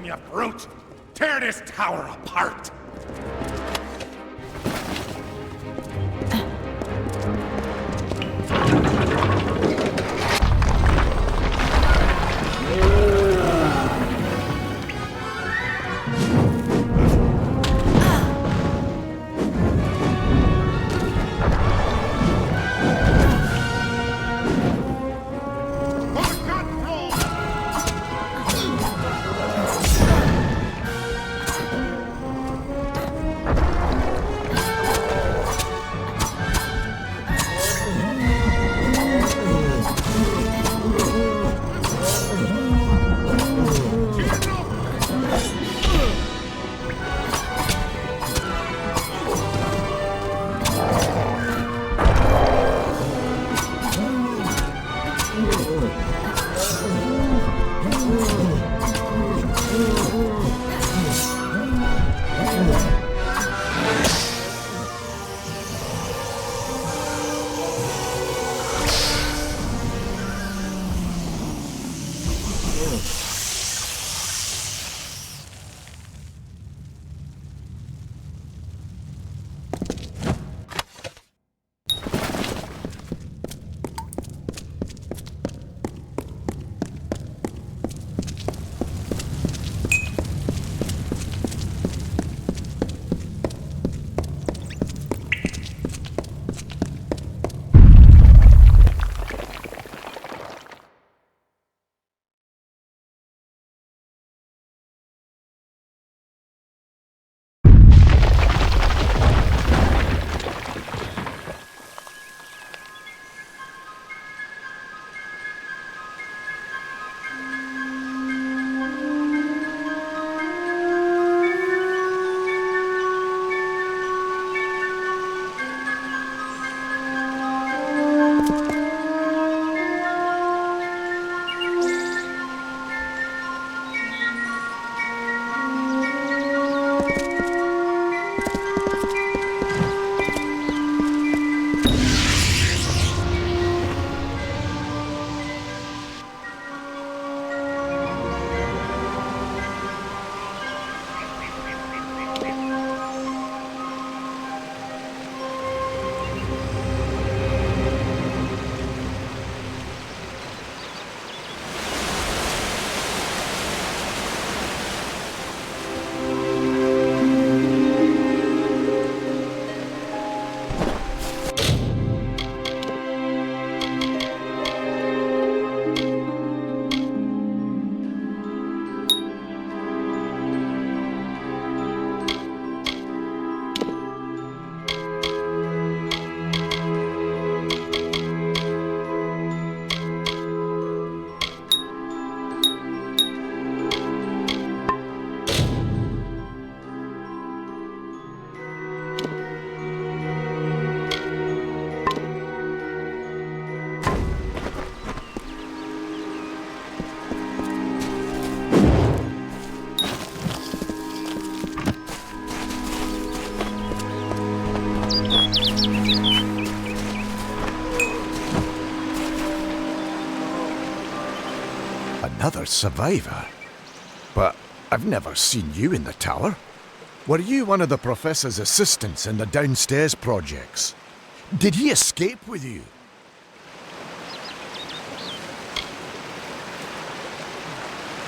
You brute! Tear this tower apart! Another survivor? But I've never seen you in the tower. Were you one of the Professor's assistants in the downstairs projects? Did he escape with you?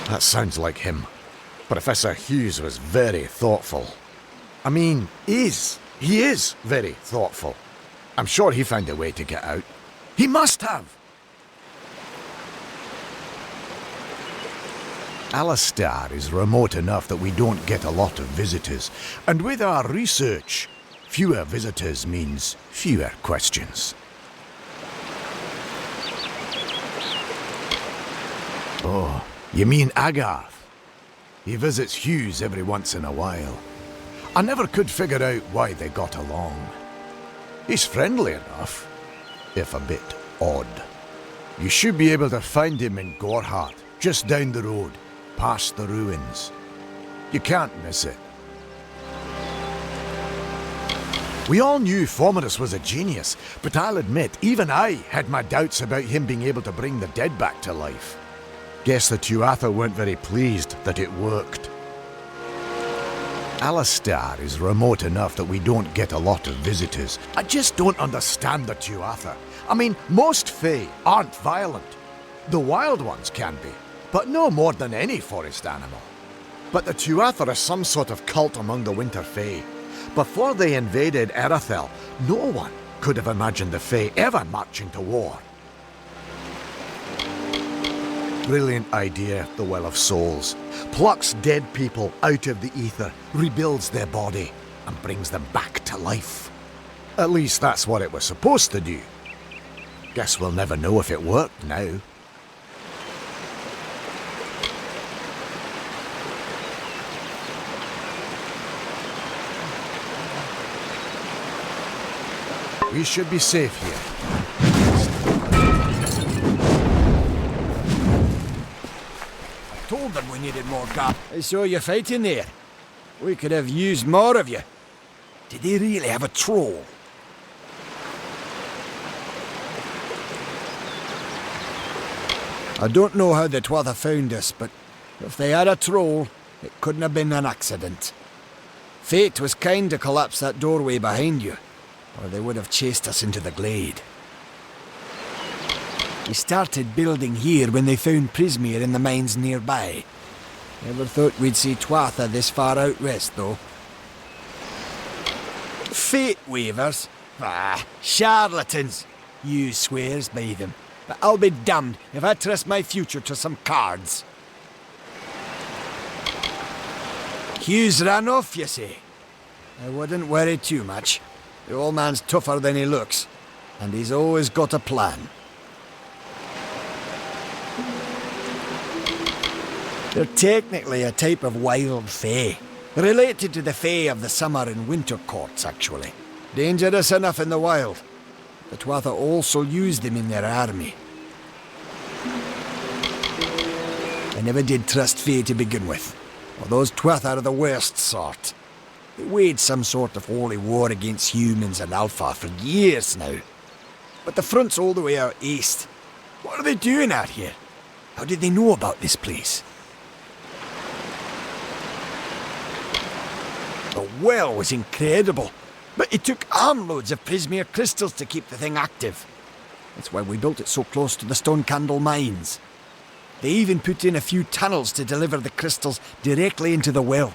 That sounds like him. Professor Hughes was very thoughtful. I mean, he is very thoughtful. I'm sure he found a way to get out. He must have! Alistair is remote enough that we don't get a lot of visitors. And with our research, fewer visitors means fewer questions. Oh, you mean Agarth? He visits Hughes every once in a while. I never could figure out why they got along. He's friendly enough, if a bit odd. You should be able to find him in Gorhart, just down the road, past the ruins. You can't miss it. We all knew Fomerus was a genius, but I'll admit, even I had my doubts about him being able to bring the dead back to life. Guess the Tuatha weren't very pleased that it worked. Alistair is remote enough that we don't get a lot of visitors. I just don't understand the Tuatha. I mean, most Fae aren't violent. The wild ones can be, but no more than any forest animal. But the Tuatha are some sort of cult among the Winter Fae. Before they invaded Erythel, no one could have imagined the Fae ever marching to war. Brilliant idea, the Well of Souls. Plucks dead people out of the ether, rebuilds their body, and brings them back to life. At least that's what it was supposed to do. Guess we'll never know if it worked now. We should be safe here. Told them we needed more guards. I saw you fighting there. We could have used more of you. Did they really have a troll? I don't know how the Tuatha found us, but if they had a troll, it couldn't have been an accident. Fate was kind to collapse that doorway behind you, or they would have chased us into the glade. We started building here when they found Prismeer in the mines nearby. Never thought we'd see Tuatha this far out west, though. Fate weavers? Ah, charlatans! You swears by them. But I'll be damned if I trust my future to some cards. Hughes ran off, you say? I wouldn't worry too much. The old man's tougher than he looks, and he's always got a plan. They're technically a type of wild fae. Related to the fae of the summer and winter courts, actually. Dangerous enough in the wild. The Tuatha also use them in their army. I never did trust fae to begin with. Well, those Tuatha are the worst sort. They waged some sort of holy war against humans and Alpha for years now. But the front's all the way out east. What are they doing out here? How did they know about this place? The well was incredible, but it took armloads of Prismeer crystals to keep the thing active. That's why we built it so close to the Stone Candle mines. They even put in a few tunnels to deliver the crystals directly into the well.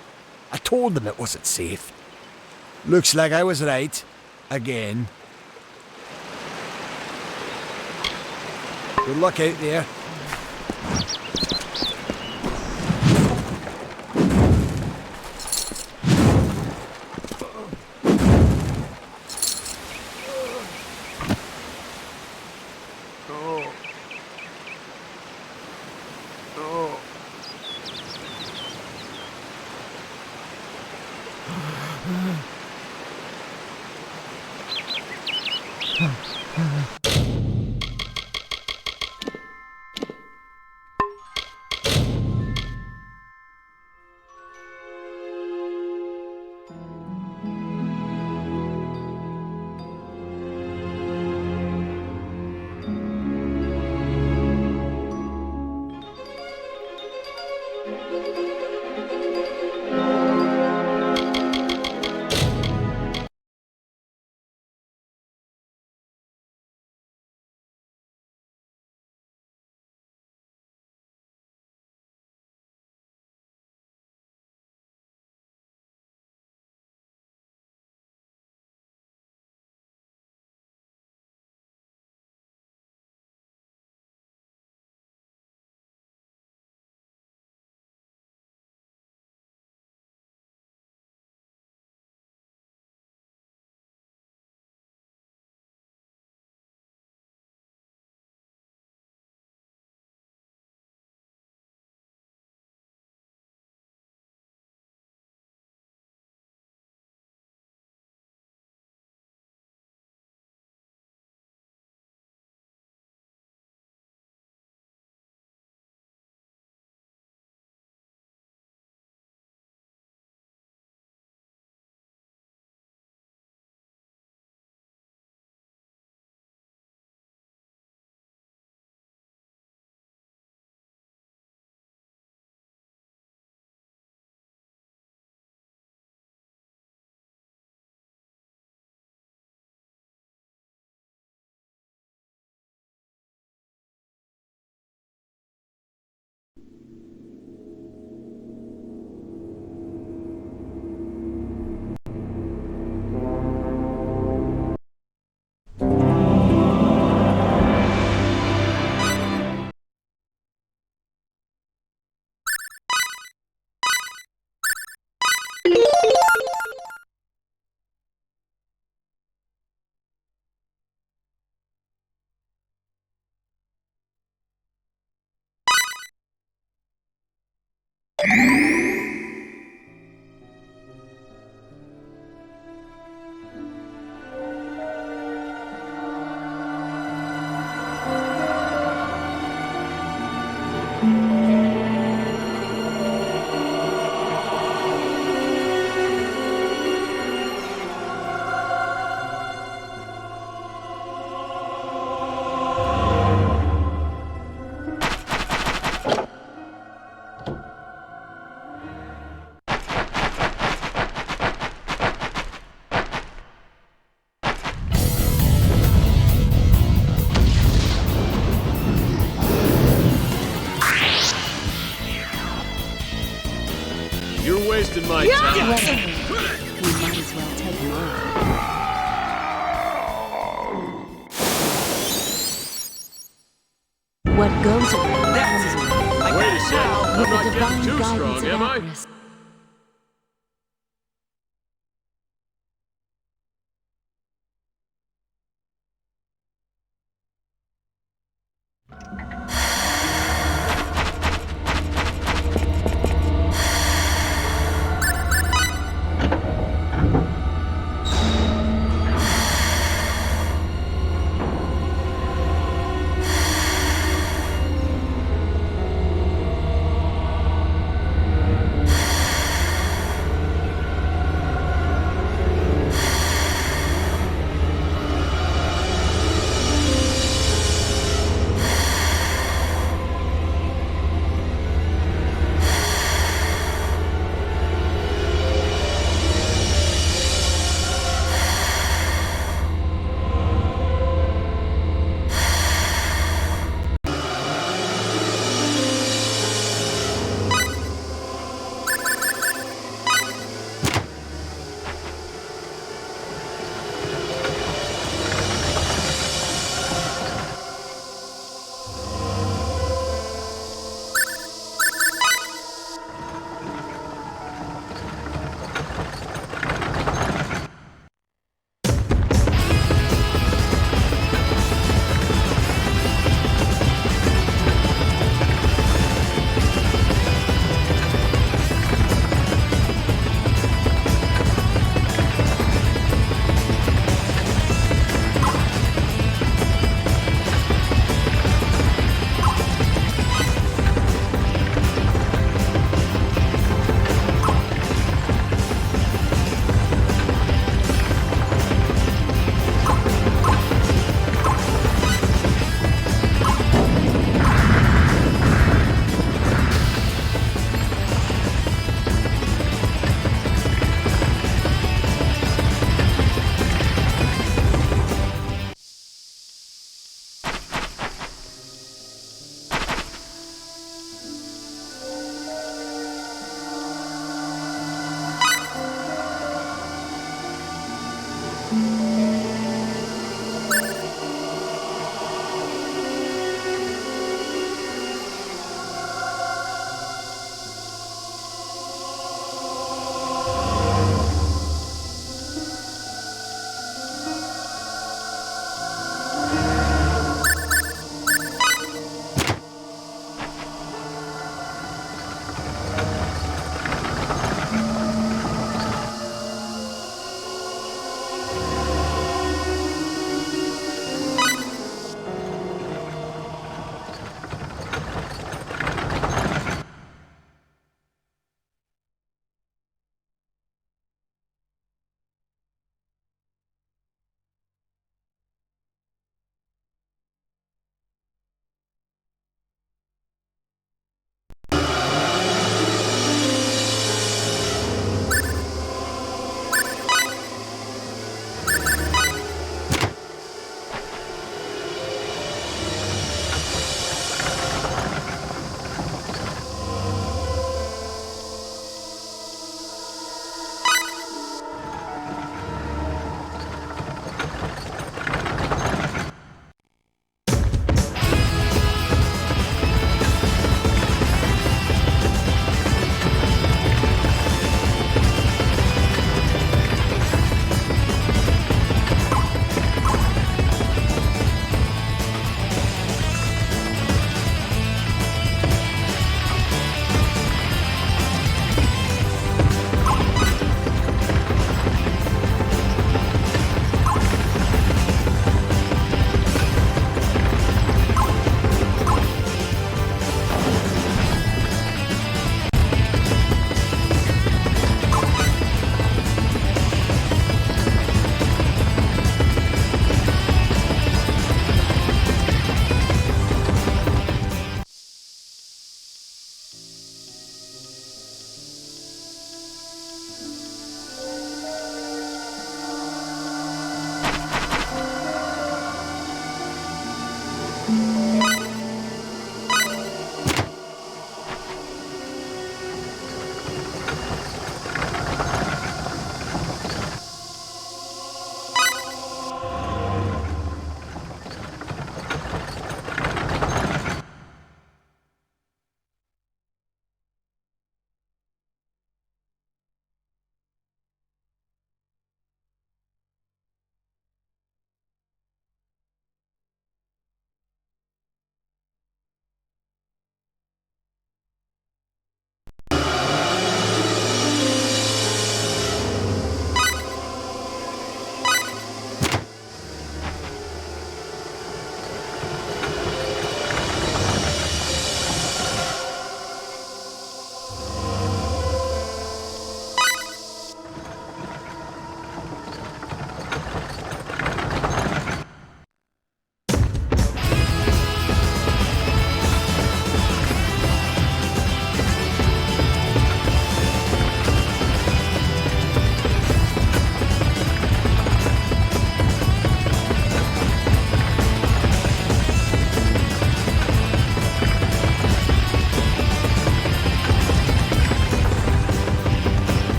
I told them it wasn't safe. Looks like I was right. Again. Good luck out there. You're wasting my time. Whatever. We might as well take him on. What goes around That's comes it. around. I Wait got a it sec. now. I'm With not the getting divine too guidance strong, of am I? Apris.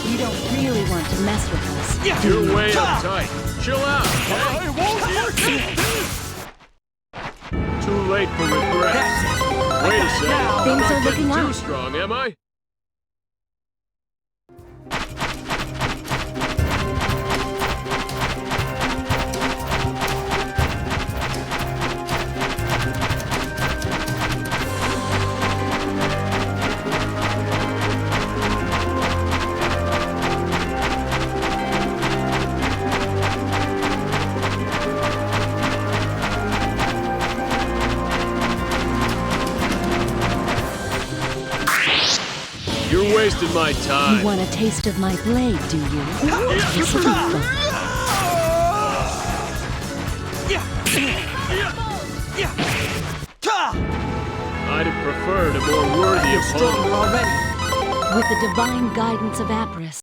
You don't really want to mess with us. You're way uptight. Chill out, okay? Too late for regret. Wait a second. I'm Things not are looking getting too up. strong, am I? You're wasting my time. You want a taste of my blade, do you? This will be fun. I'd have preferred a more worthy Stronger opponent. already. With the divine guidance of Apris.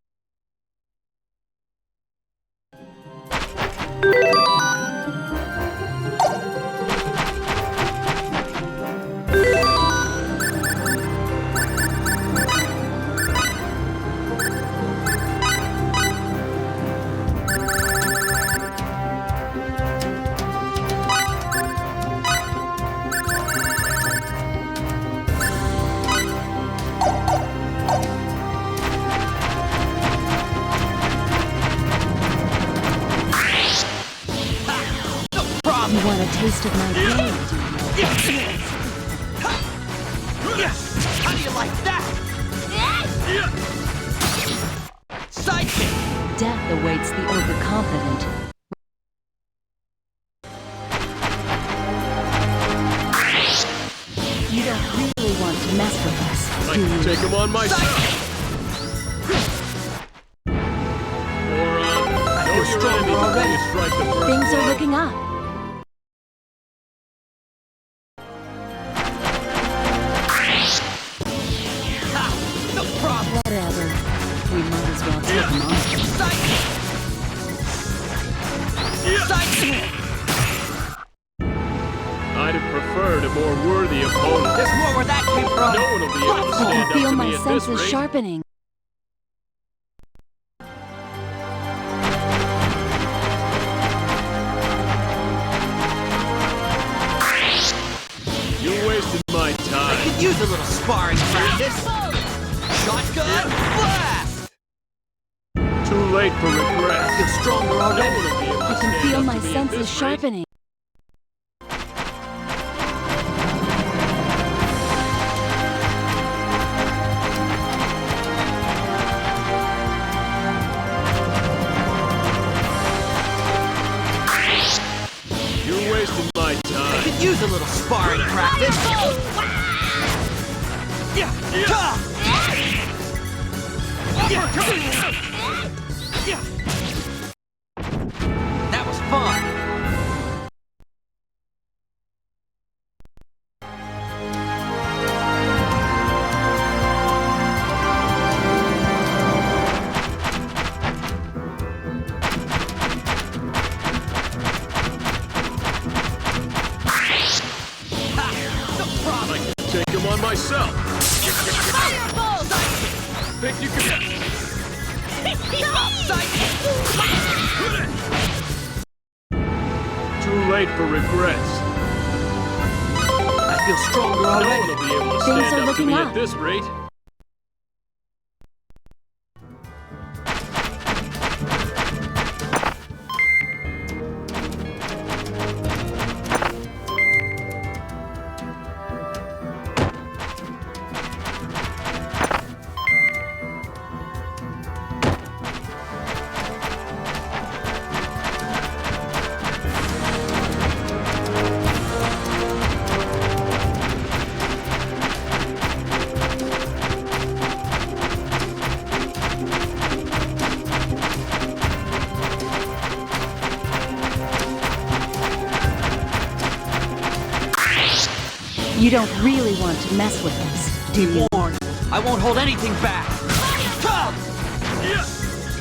You want a taste of my blade, do you? How do you like that? Sidekick! Death awaits the overconfident. You don't really want to mess with us, I do can you? take him on myself. Moron. Know your stronger enemy before already. you strike the first Things are blow. looking up. No problem. Whatever. We might as well take him on. Sidekick! I'd have preferred a more worthy opponent. There's more where that came from. No one will be able to I stand can up feel to my me at this senses rate. sharpening. You're wasting my time. Could use a little sparring practice. Shotgun blast! Too late for regret. Feel stronger No already. one will be able to I can stand feel up my to me at senses this rate. sharpening. You're wasting my time. Could use a little sparring practice. That was fun. I can take him on myself. Think you can... Too late for regrets. I feel stronger No already. one will be able to Things stand are up to looking me up. at this rate. You don't really want to mess with us, do you? I won't hold anything back. Ha!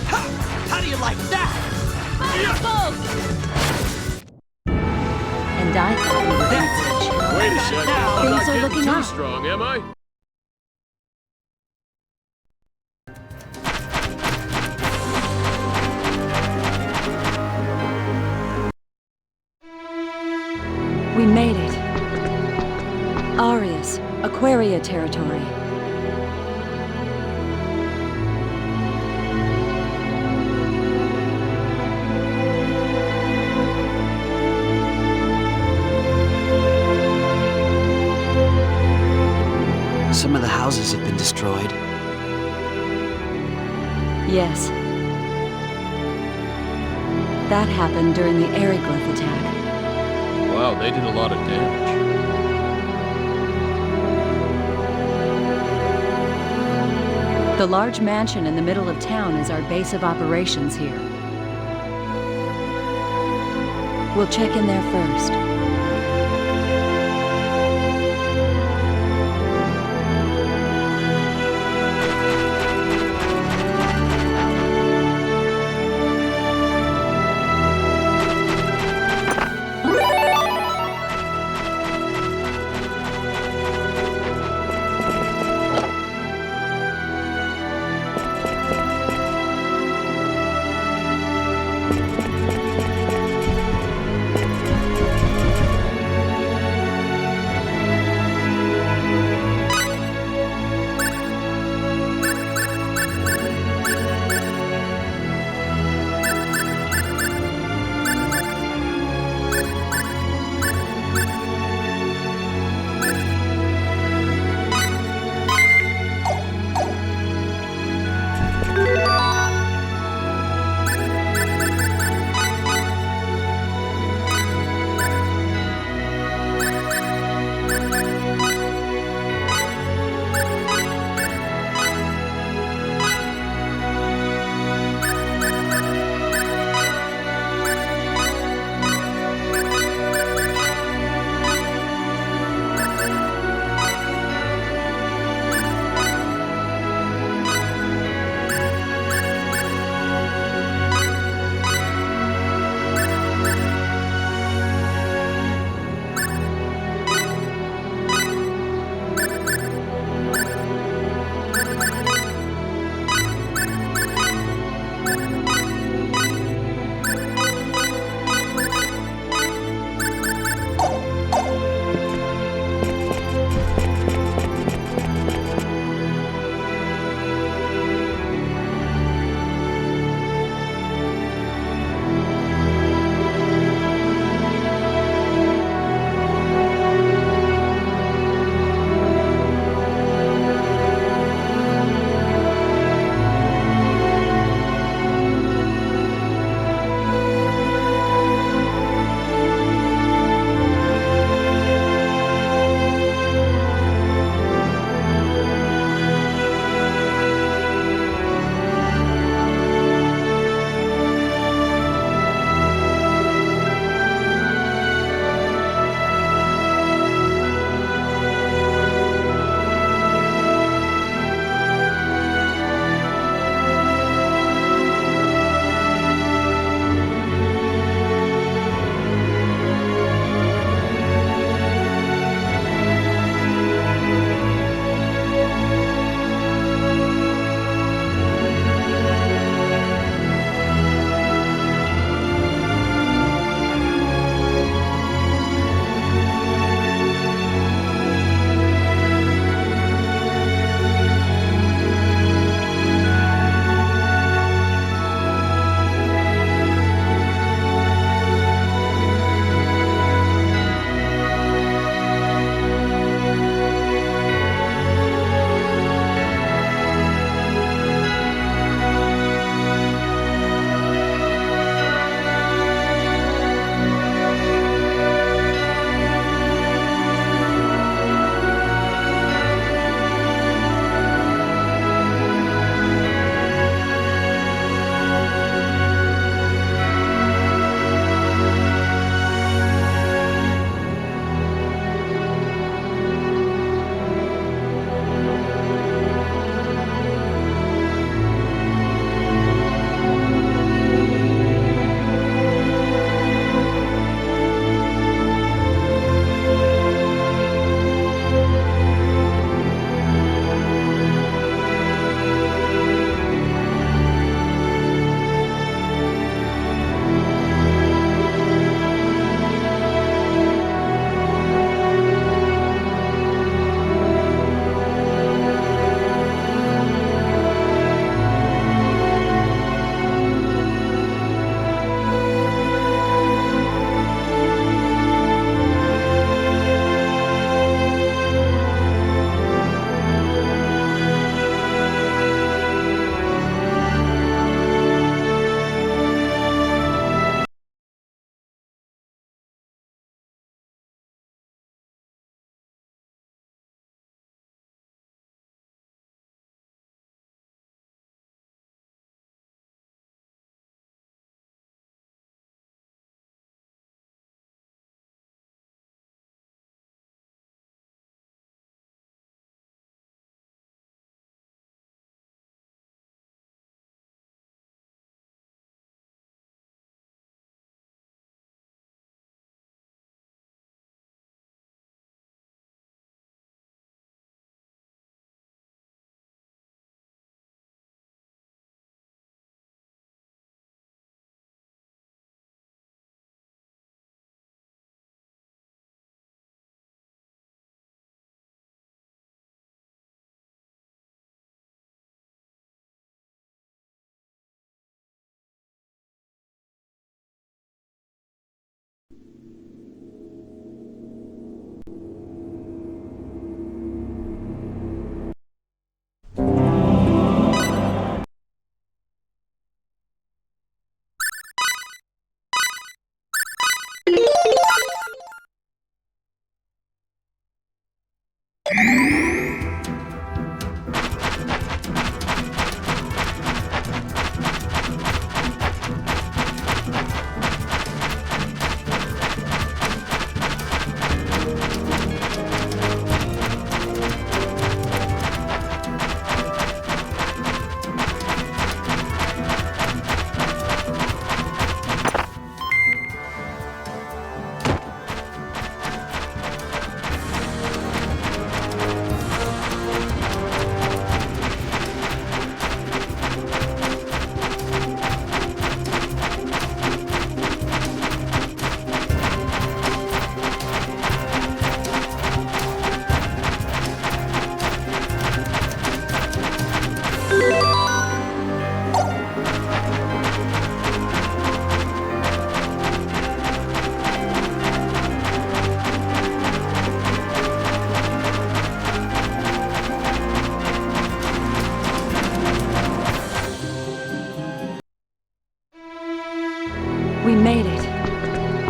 Ha! How do you like that? And I thought we were That's average. Wait a second. Now, I'm things not are getting looking too up. strong, am I? We made it. Arius, Aquaria territory. Some of the houses have been destroyed. Yes. That happened during the Eriglyph attack. Wow, they did a lot of damage. The large mansion in the middle of town is our base of operations here. We'll check in there first.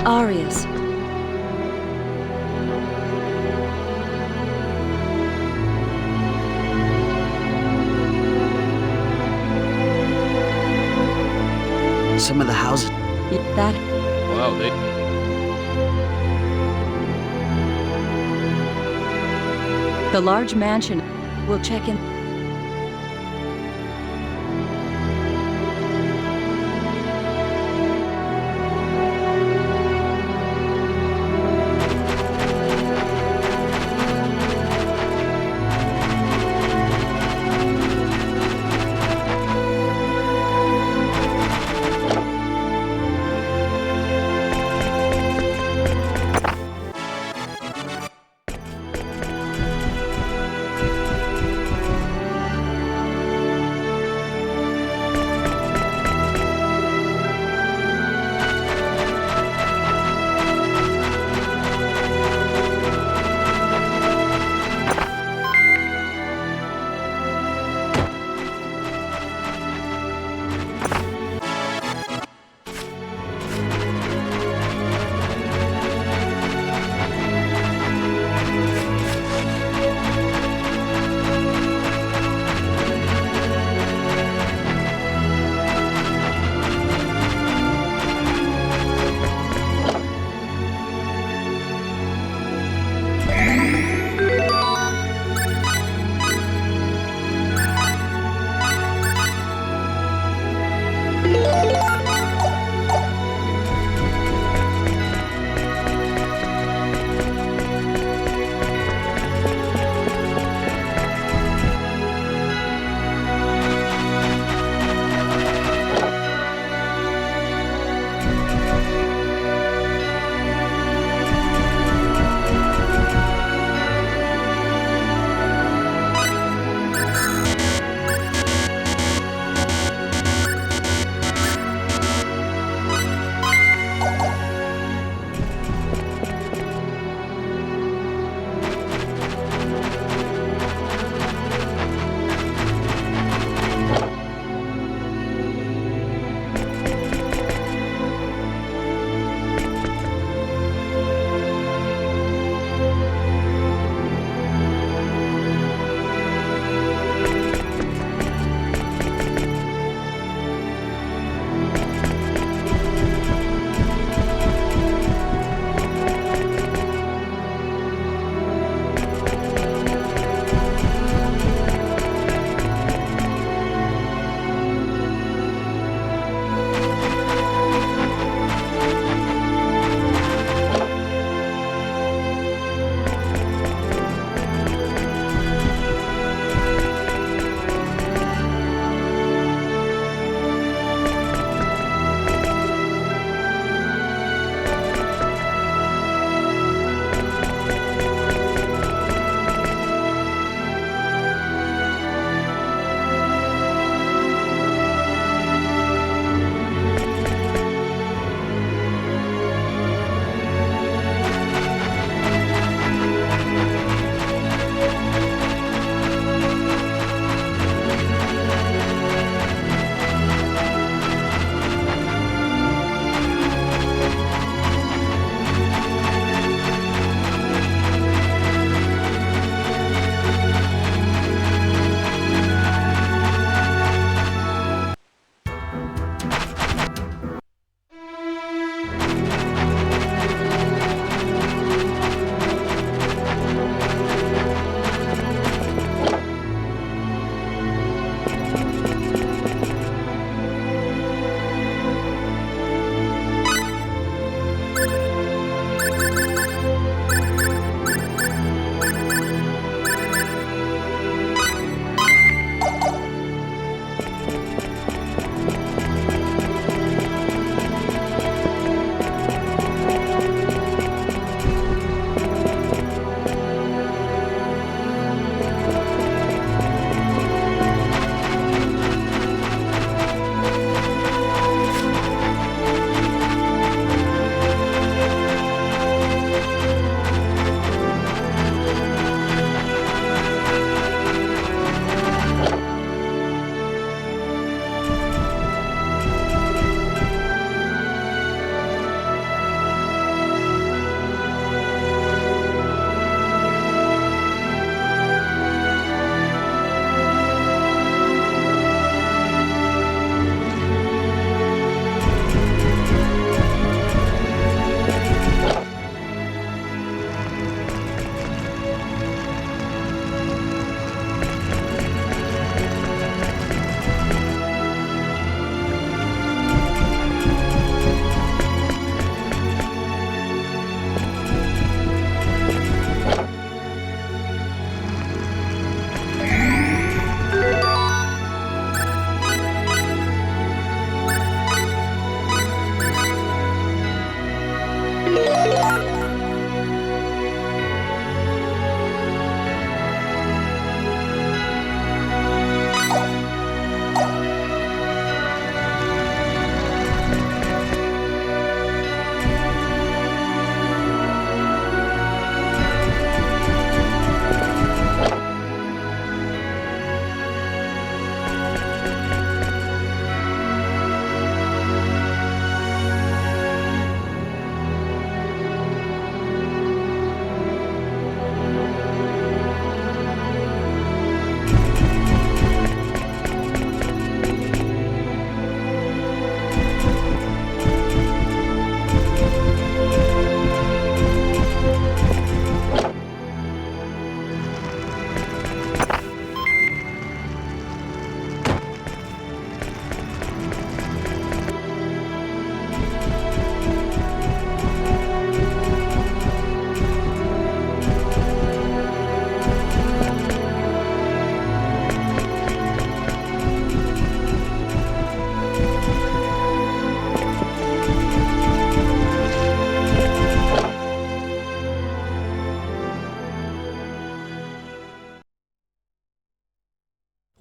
Arius. Some of the houses. That Wow, they. the large mansion. We'll check in.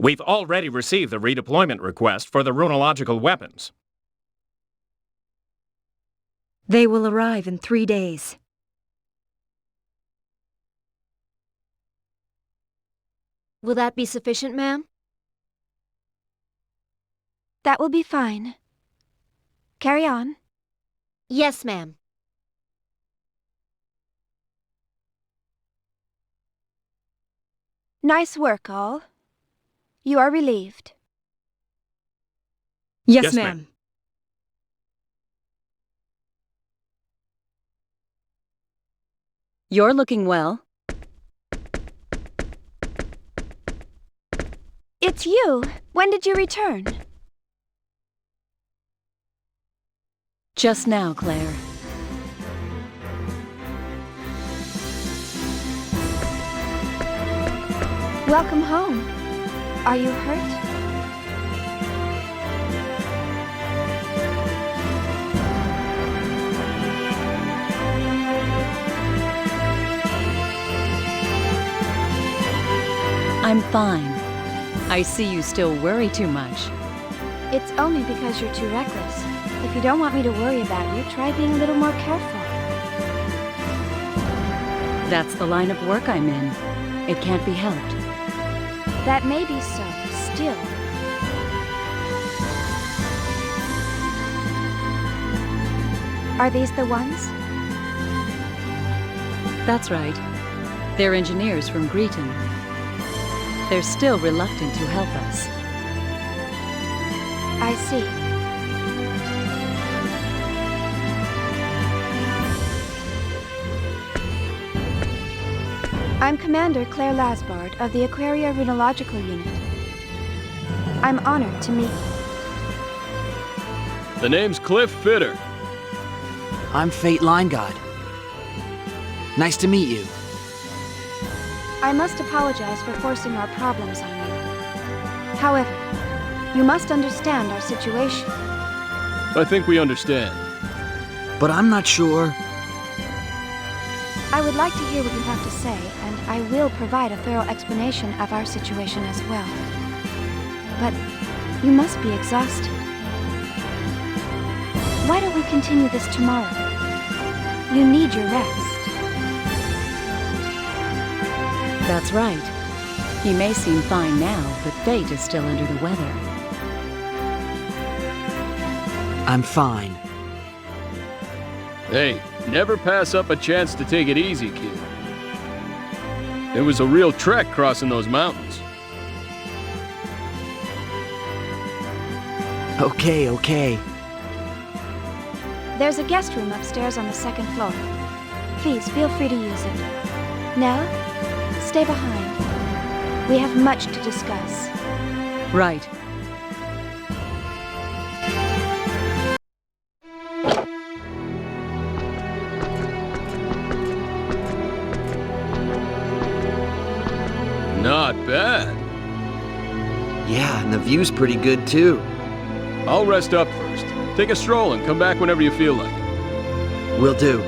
We've already received the redeployment request for the runological weapons. They will arrive in 3 days. Will that be sufficient, ma'am? That will be fine. Carry on. Yes, ma'am. Nice work, all. You are relieved. Yes, Yes, ma'am. ma'am. You're looking well. It's you. When did you return? Just now, Claire. Welcome home. Are you hurt? I'm fine. I see you still worry too much. It's only because you're too reckless. If you don't want me to worry about you, try being a little more careful. That's the line of work I'm in. It can't be helped. That may be so, still. Are these the ones? That's right. They're engineers from Greeton. They're still reluctant to help us. I see. I'm Commander Claire Lasbard of the Aquaria Runological Unit. I'm honored to meet you. The name's Cliff Fitter. I'm Fate Line God. Nice to meet you. I must apologize for forcing our problems on you. However, you must understand our situation. I think we understand. But I'm not sure. I would like to hear what you have to say, and I will provide a thorough explanation of our situation as well. But you must be exhausted. Why don't we continue this tomorrow? You need your rest. That's right. He may seem fine now, but Fate is still under the weather. I'm fine. Hey, never pass up a chance to take it easy, kid. It was a real trek crossing those mountains. Okay. There's a guest room upstairs on the 2nd floor. Please feel free to use it. Nell, stay behind. We have much to discuss. Right. Not bad. Yeah, and the view's pretty good too. I'll rest up first. Take a stroll and come back whenever you feel like it. Will do.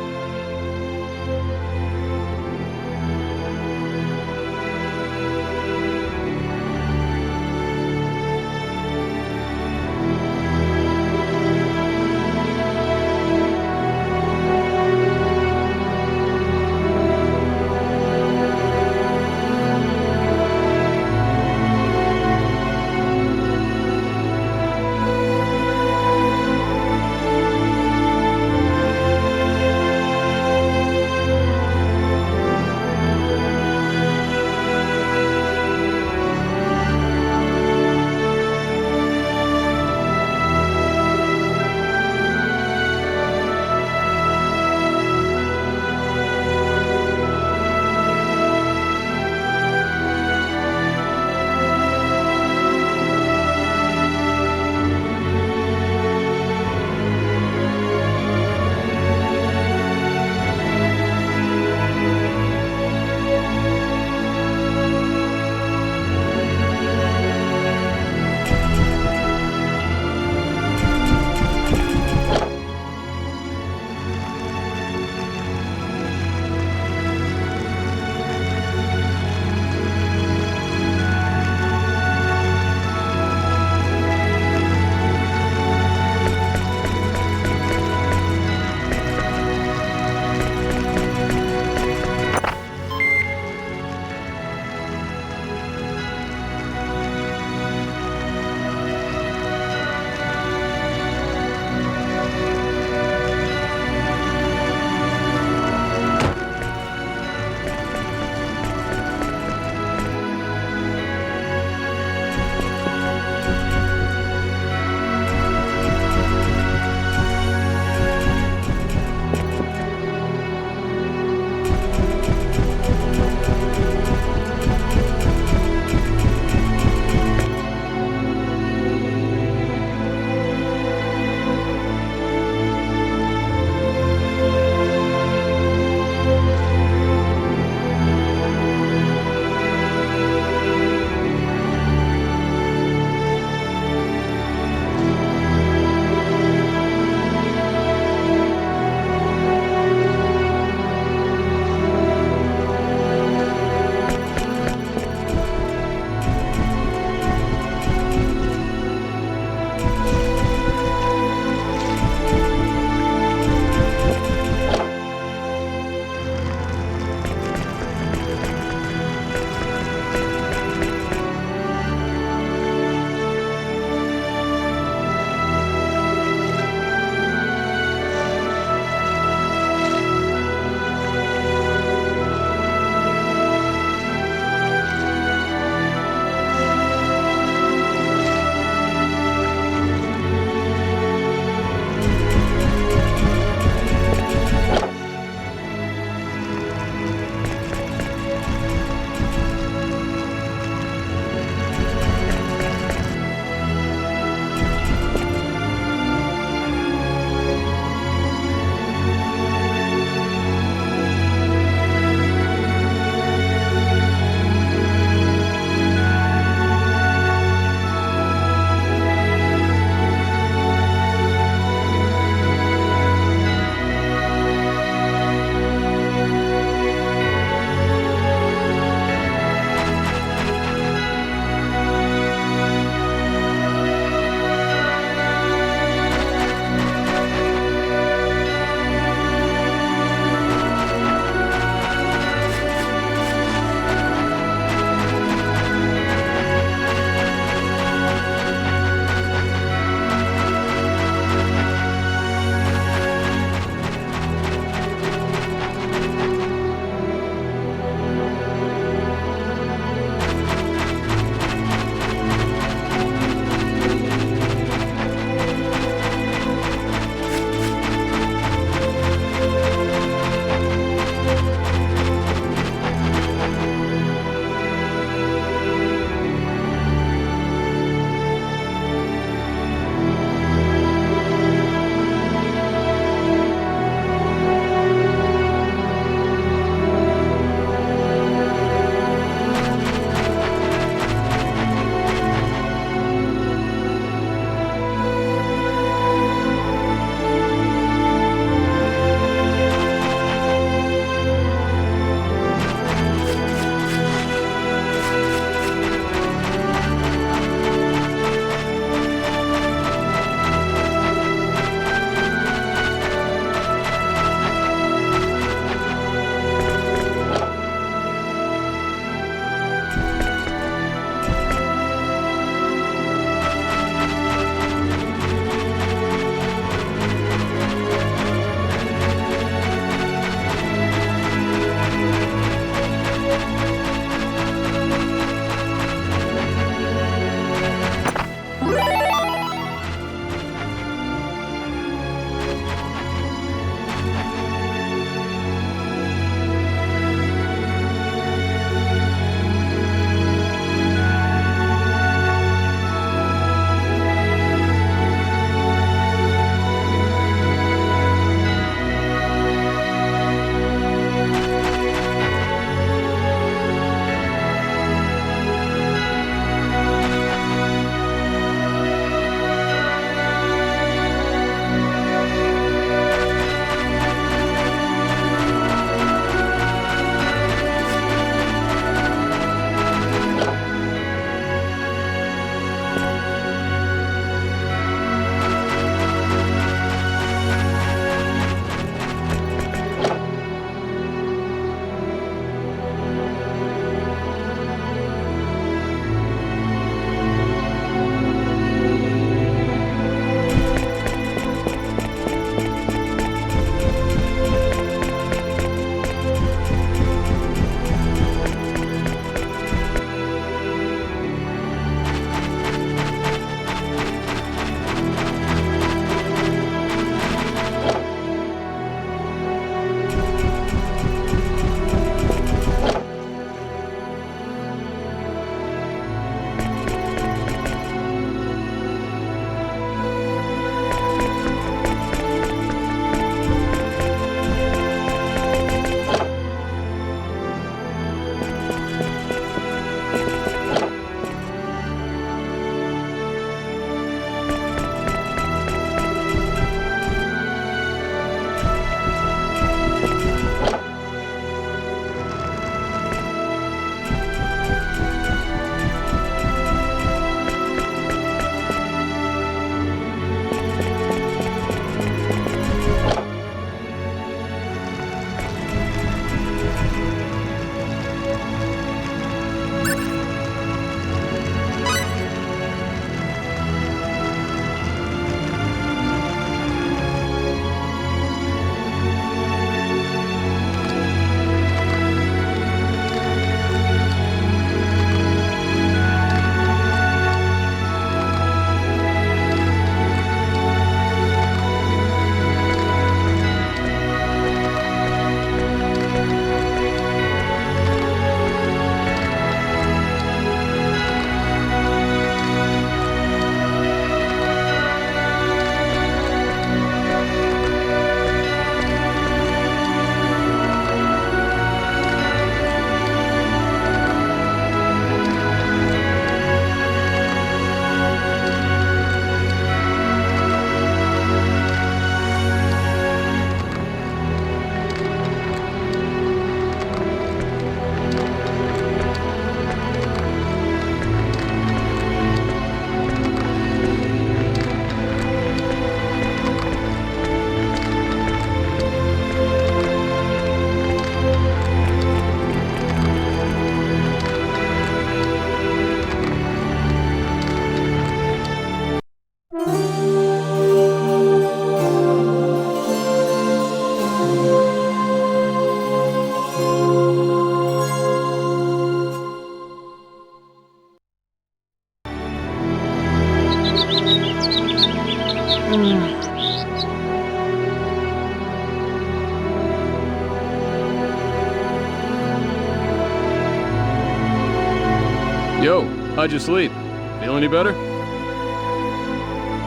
Yo, how'd you sleep? Feel any better?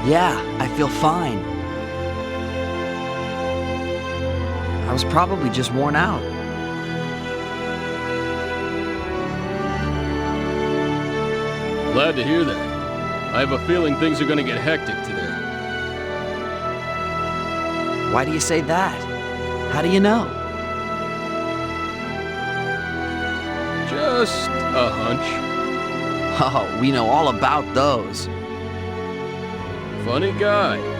Yeah, I feel fine. I was probably just worn out. Glad to hear that. I have a feeling things are gonna get hectic today. Why do you say that? How do you know? Just a hunch. Oh, we know all about those. Funny guy.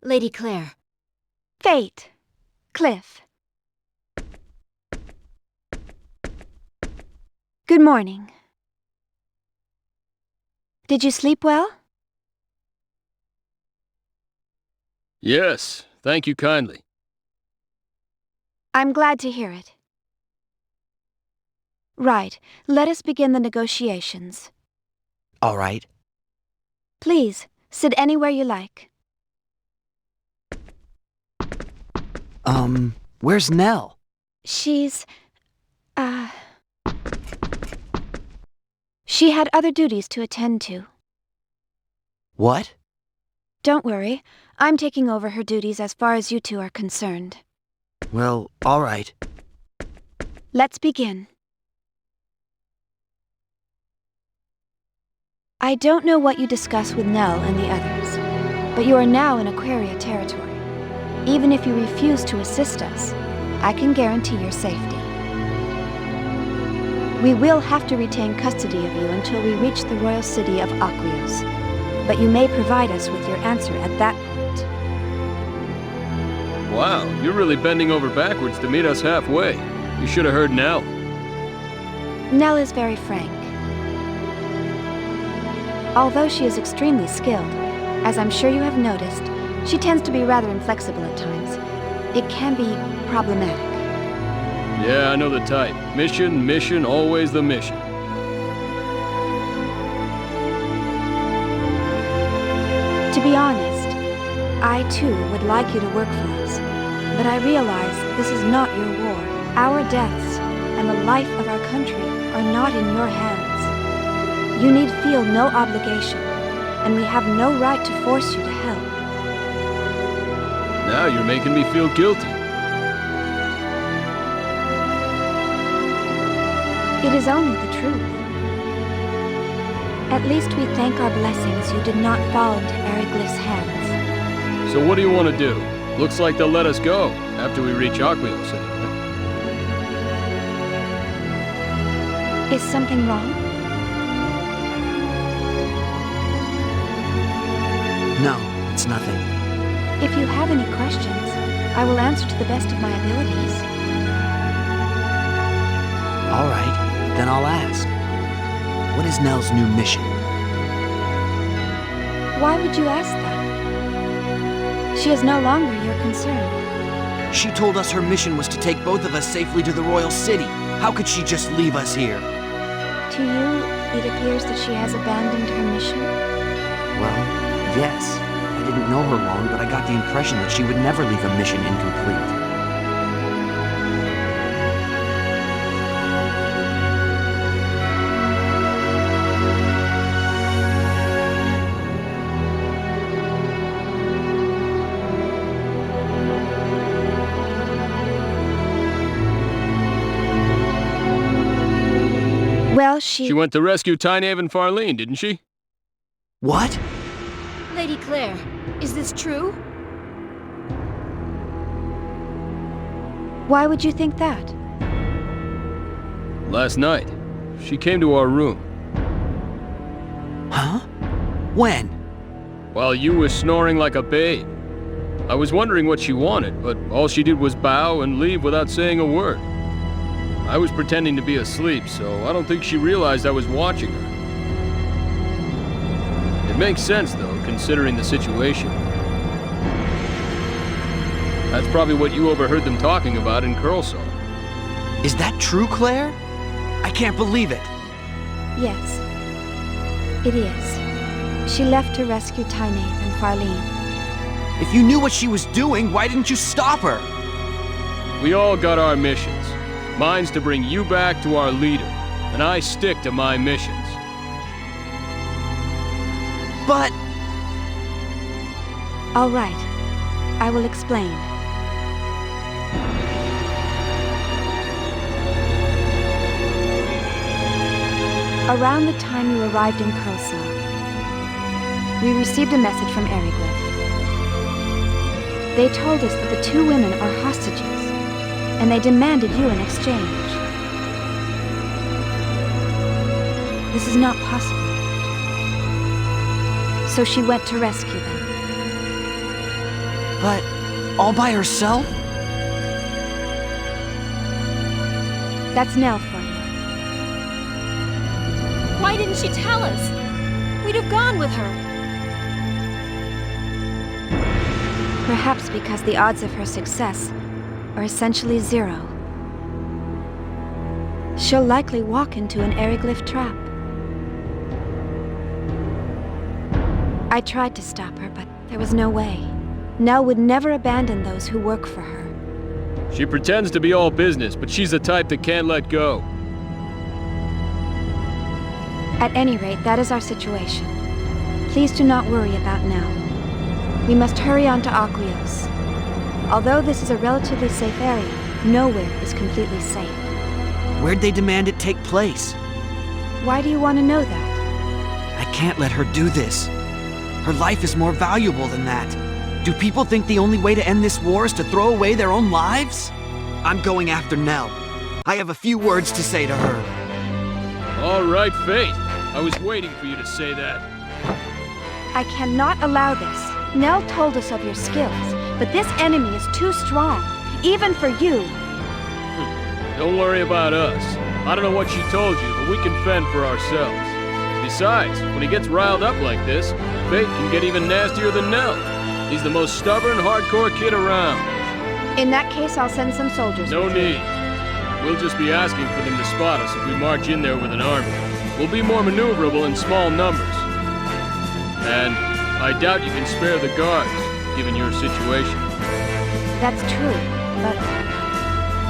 Lady Claire. Fate. Cliff. Good morning. Did you sleep well? Yes, thank you kindly. I'm glad to hear it. Right, let us begin the negotiations. All right. Please, sit anywhere you like. Where's Nell? She's... She had other duties to attend to. What? Don't worry, I'm taking over her duties as far as you two are concerned. Well, all right. Let's begin. I don't know what you discuss with Nell and the others, but you are now in Aquaria territory. Even if you refuse to assist us, I can guarantee your safety. We will have to retain custody of you until we reach the royal city of Aquios, but you may provide us with your answer at that point. Wow, you're really bending over backwards to meet us halfway. You should have heard Nell. Nell is very frank. Although she is extremely skilled, as I'm sure you have noticed, she tends to be rather inflexible at times. It can be problematic. Yeah, I know the type. Mission, mission, always the mission. To be honest, I too would like you to work for us, but I realize this is not your war. Our deaths and the life of our country are not in your hands. You need feel no obligation, and we have no right to force you to help. Now you're making me feel guilty. It is only the truth. At least we thank our blessings you did not fall into Eriglyph's hands. So what do you want to do? Looks like they'll let us go after we reach Aquios anyway. Is something wrong? No, it's nothing. If you have any questions, I will answer to the best of my abilities. All right, then I'll ask. What is Nell's new mission? Why would you ask that? She is no longer your concern. She told us her mission was to take both of us safely to the royal city. How could she just leave us here? To you, it appears that she has abandoned her mission? Well, yes. I didn't know her long, but I got the impression that she would never leave a mission incomplete. Well, She went to rescue Tynaeve and Farlene, didn't she? What? Lady Claire, is this true? Why would you think that? Last night, she came to our room. Huh? When? While you were snoring like a babe. I was wondering what she wanted, but all she did was bow and leave without saying a word. I was pretending to be asleep, so I don't think she realized I was watching her. It makes sense, though, considering the situation. That's probably what you overheard them talking about in Curlsaw. Is that true, Claire? I can't believe it. Yes, it is. She left to rescue Tynaeve and Farlene. If you knew what she was doing, why didn't you stop her? We all got our missions. Mine's to bring you back to our leader, and I stick to my missions. But... All right. I will explain. Around the time you arrived in Curlsaw, we received a message from Eriglyph. They told us that the two women are hostages, and they demanded you in exchange. This is not possible. So she went to rescue them. But all by herself? That's Nell for you. Why didn't she tell us? We'd have gone with her. Perhaps because the odds of her success are essentially zero. She'll likely walk into an Eriglyph trap. I tried to stop her, but there was no way. Nell would never abandon those who work for her. She pretends to be all business, but she's the type that can't let go. At any rate, that is our situation. Please do not worry about Nell. We must hurry on to Aquios. Although this is a relatively safe area, nowhere is completely safe. Where'd they demand it take place? Why do you want to know that? I can't let her do this. Her life is more valuable than that. Do people think the only way to end this war is to throw away their own lives? I'm going after Nell. I have a few words to say to her. All right, Fate. I was waiting for you to say that. I cannot allow this. Nell told us of your skills, but this enemy is too strong, even for you. Don't worry about us. I don't know what she told you, but we can fend for ourselves. Besides, when he gets riled up like this, Fate can get even nastier than Nell. He's the most stubborn, hardcore kid around. In that case, I'll send some soldiers. No need. We'll just be asking for them to spot us if we march in there with an army. We'll be more maneuverable in small numbers. And I doubt you can spare the guards, given your situation. That's true, but...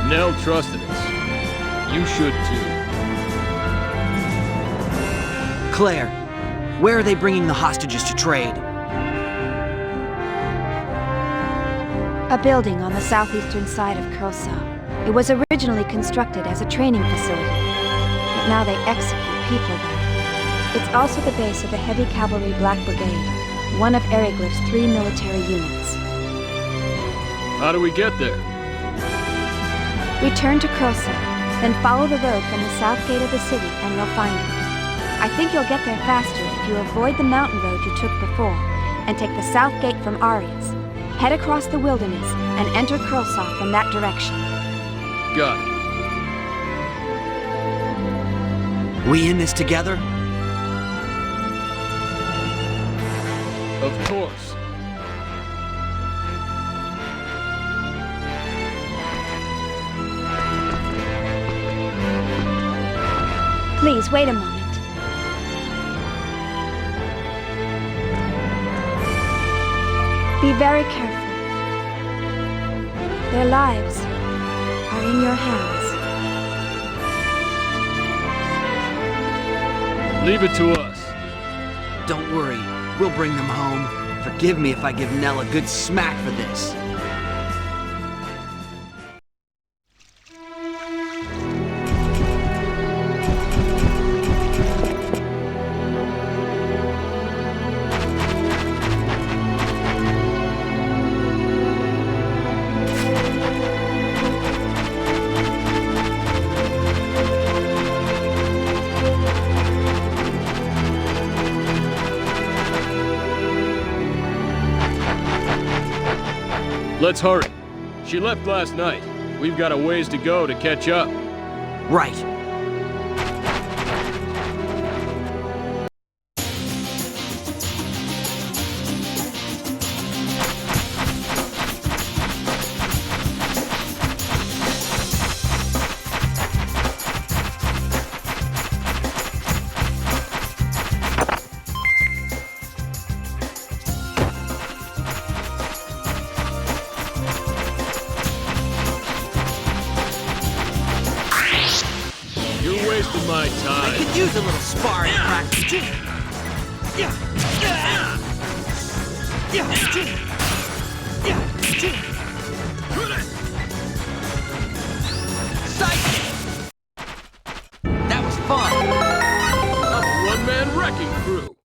Nell trusted us. You should too. Claire, where are they bringing the hostages to trade? A building on the southeastern side of Kursa. It was originally constructed as a training facility, but now they execute people there. It's also the base of the Heavy Cavalry Black Brigade, one of Eriglyph's 3 military units. How do we get there? Return to Kursa, then follow the road from the south gate of the city and you'll find it. I think you'll get there faster if you avoid the mountain road you took before and take the south gate from Arias. Head across the wilderness and enter Kursa from that direction. Got it. We in this together? Of course. Please, wait a moment. Be very careful. Their lives are in your hands. Leave it to us. Don't worry, we'll bring them home. Forgive me if I give Nell a good smack for this. Let's hurry. She left last night. We've got a ways to go to catch up. Right. My time. I could use a little sparring practice. That was fun. A one-man wrecking crew.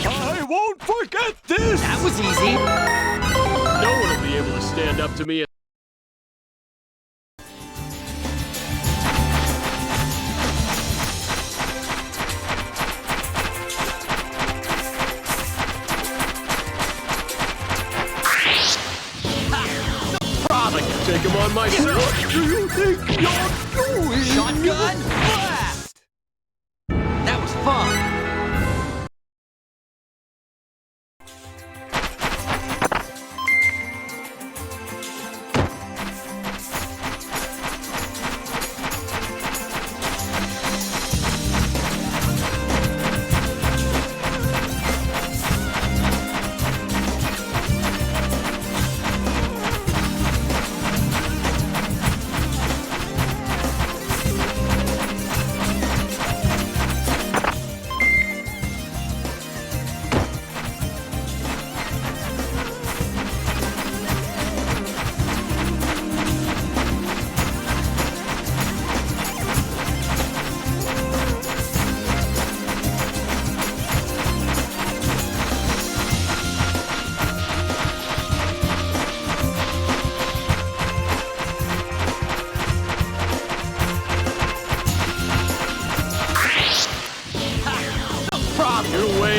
I won't forget this! That was easy. No one will be able to stand up to me. I can take him on myself. What do you think you're doing? Shotgun blast! That was fun.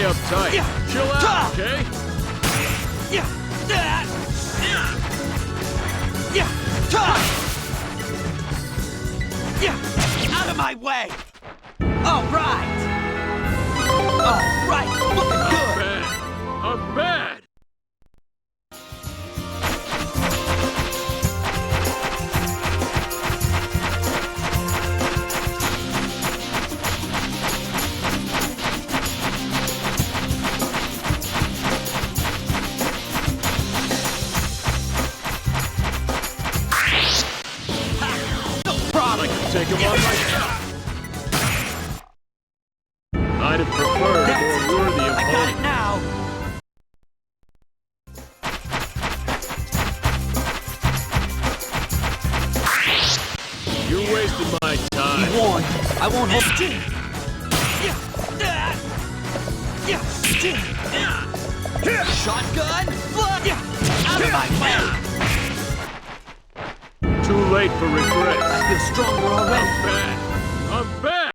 uptight. Chill out, okay? Out of my way! All right! All right, looking good! Bad. I'm bad! Take him on right now. I'd have preferred a more worthy opponent. I got it now. You're wasting my time. He warned. I won't hold. Shotgun. Out of my way. Too late for regret. I feel stronger already. I'm bad. I'm bad.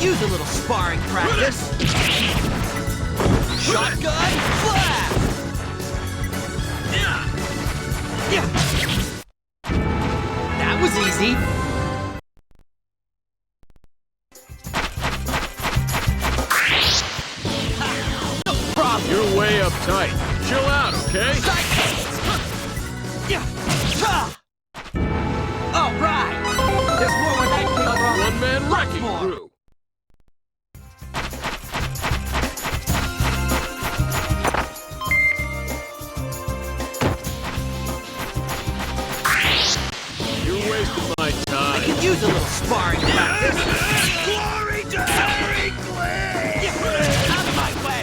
Use a little sparring practice. Shotgun blast! That was easy. No problem. You're way uptight. Chill out, okay? All right. There's more where that came from. One-man wrecking crew. I could use a little sparring practice. Glory to Harry Glenn! Out of my way!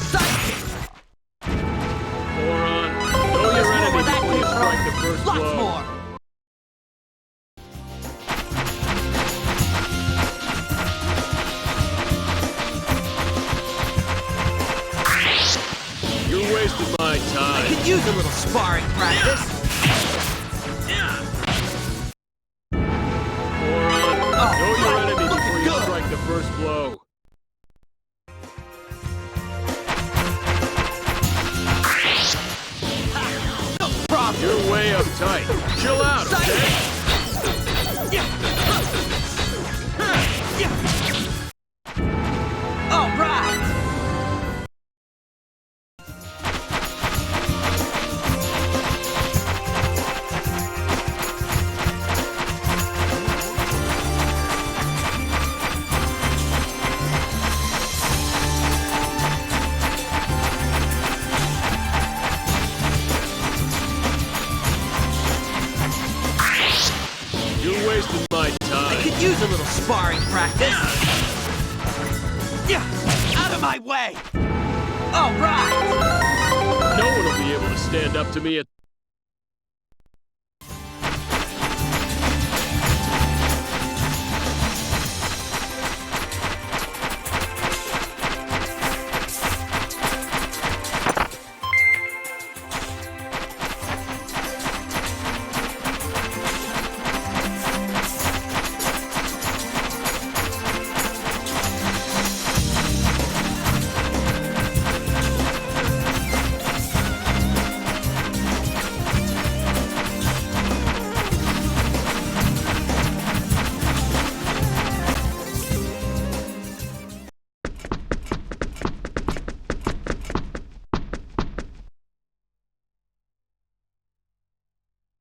Sidekick! Moron. Know your enemy before you strike the first blow. Lots more! You're wasting my time. I could use a little sparring practice. Know your enemy before you strike the first blow. No problem. You're way uptight. Chill out, okay? All right. Wasting my time. I could use a little sparring practice. Out of my way! All right! No one will be able to stand up to me at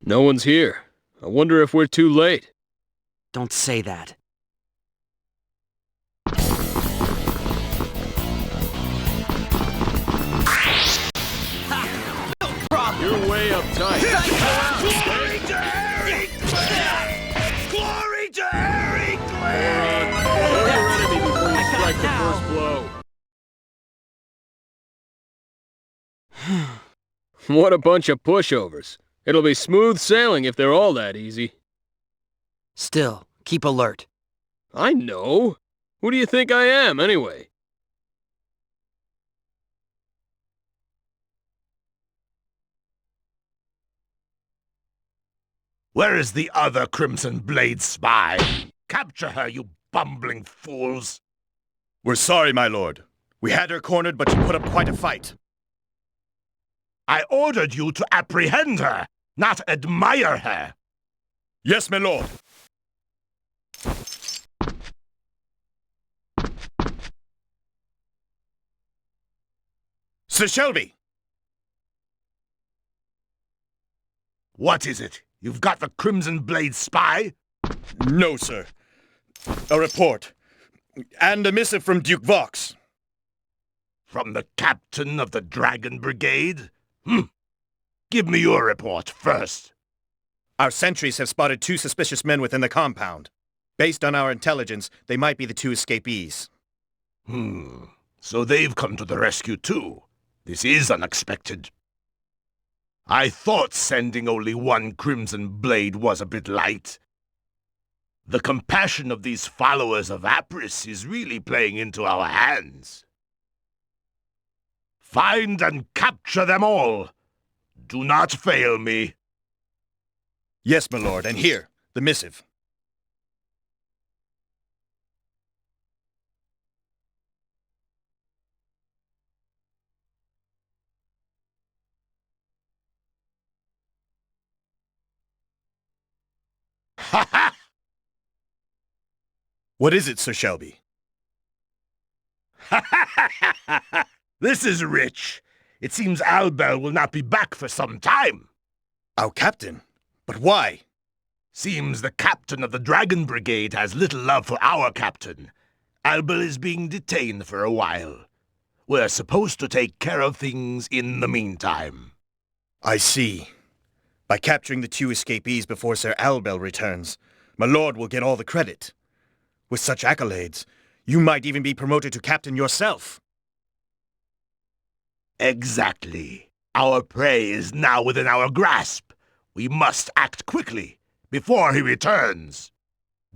No one's here. I wonder if we're too late. Don't say that. You're way uptight. Glory to Harry Clay! Glory to Harry Clay! Know your enemy before you strike the first blow. What a bunch of pushovers. It'll be smooth sailing if they're all that easy. Still, keep alert. I know. Who do you think I am, anyway? Where is the other Crimson Blade spy? Capture her, you bumbling fools! We're sorry, my lord. We had her cornered, but she put up quite a fight. I ordered you to apprehend her, not admire her. Yes, my lord. Sir Shelby! What is it? You've got the Crimson Blade spy? No, sir. A report. And a missive from Duke Vox. From the captain of the Dragon Brigade? Give me your report first. Our sentries have spotted 2 suspicious men within the compound. Based on our intelligence, they might be the 2 escapees. So they've come to the rescue too. This is unexpected. I thought sending only 1 Crimson Blade was a bit light. The compassion of these followers of Apris is really playing into our hands. Find and capture them all. Do not fail me. Yes, my lord, and here, the missive. Ha ha! What is it, Sir Shelby? Ha ha ha ha ha! This is rich. It seems Albel will not be back for some time. Our captain? But why? Seems the captain of the Dragon Brigade has little love for our captain. Albel is being detained for a while. We're supposed to take care of things in the meantime. I see. By capturing the 2 escapees before Sir Albel returns, my lord will get all the credit. With such accolades, you might even be promoted to captain yourself. Exactly. Our prey is now within our grasp. We must act quickly, before he returns.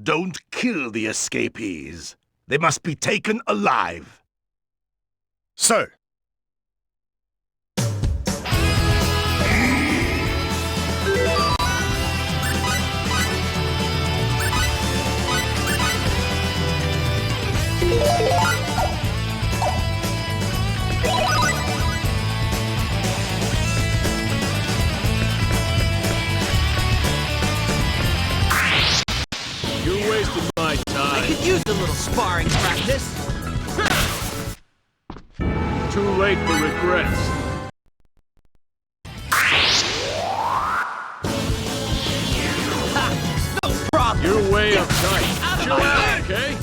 Don't kill the escapees. They must be taken alive. Sir! You're wasting my time. I could use a little sparring practice. Too late for regrets. No problem. You're way uptight. Chill out, okay?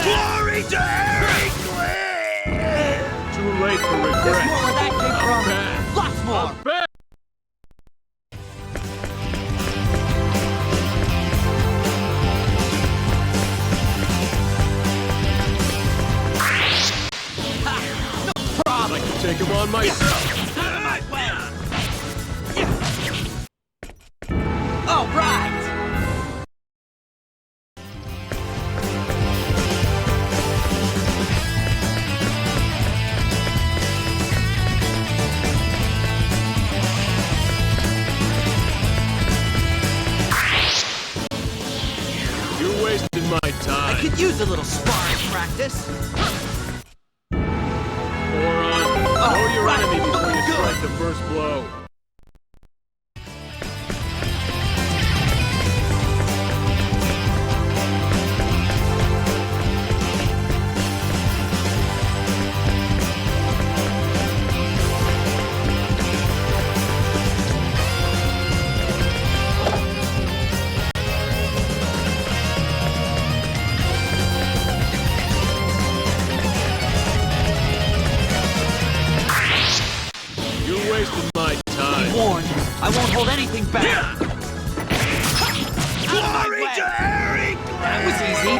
Glory to Harry Clay! Too late for regrets. There's more where that came from. Bad. Lots more. Bad. I'd like to take him on myself. Out of my way. All right. You're wasting my time. I could use a little sparring practice. Moron. Know your enemy before you strike the first blow. wasting my time. Be warned, I won't hold anything back. Glory to Eric! That was easy.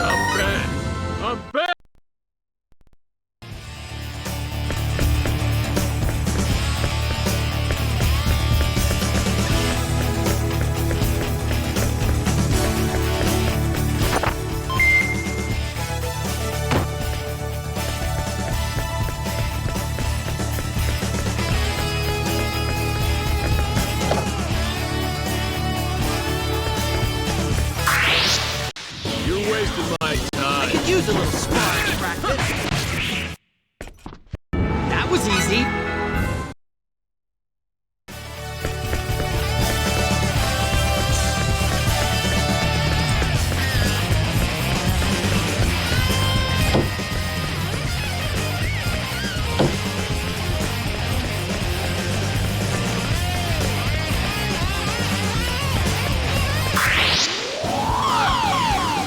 I'm back. I'm back. Use a little sparring practice. That was easy.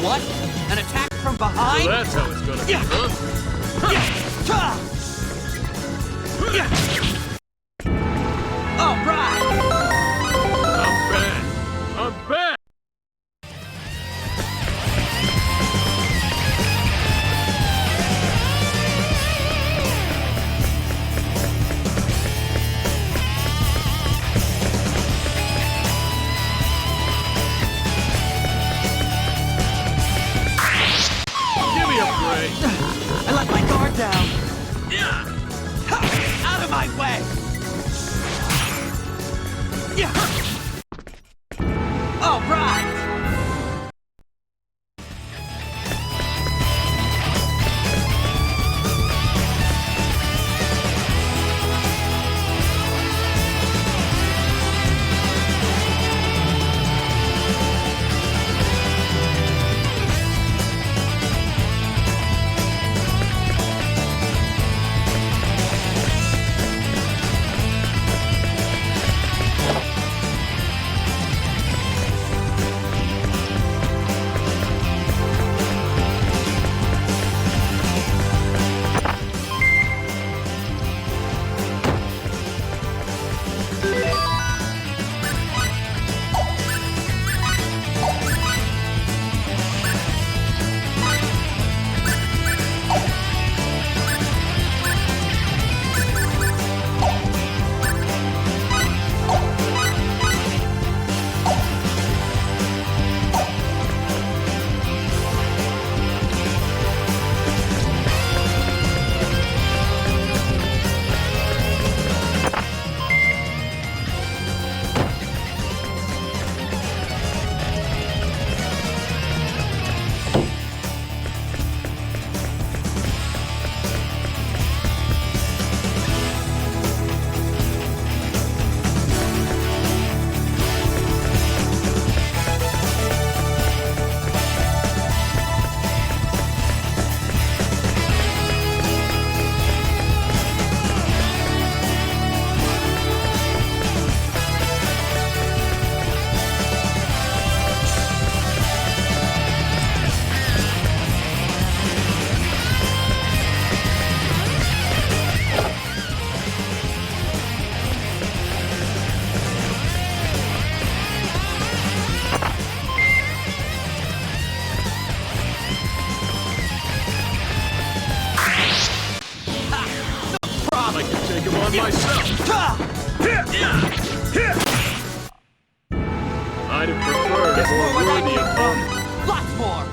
What? An attack from behind? So that's how it's gonna be, huh? All right. I'm back. I'm back. I let my guard down. Out of my way. All right. Myself. I'd have preferred a more worthy opponent. Lots more.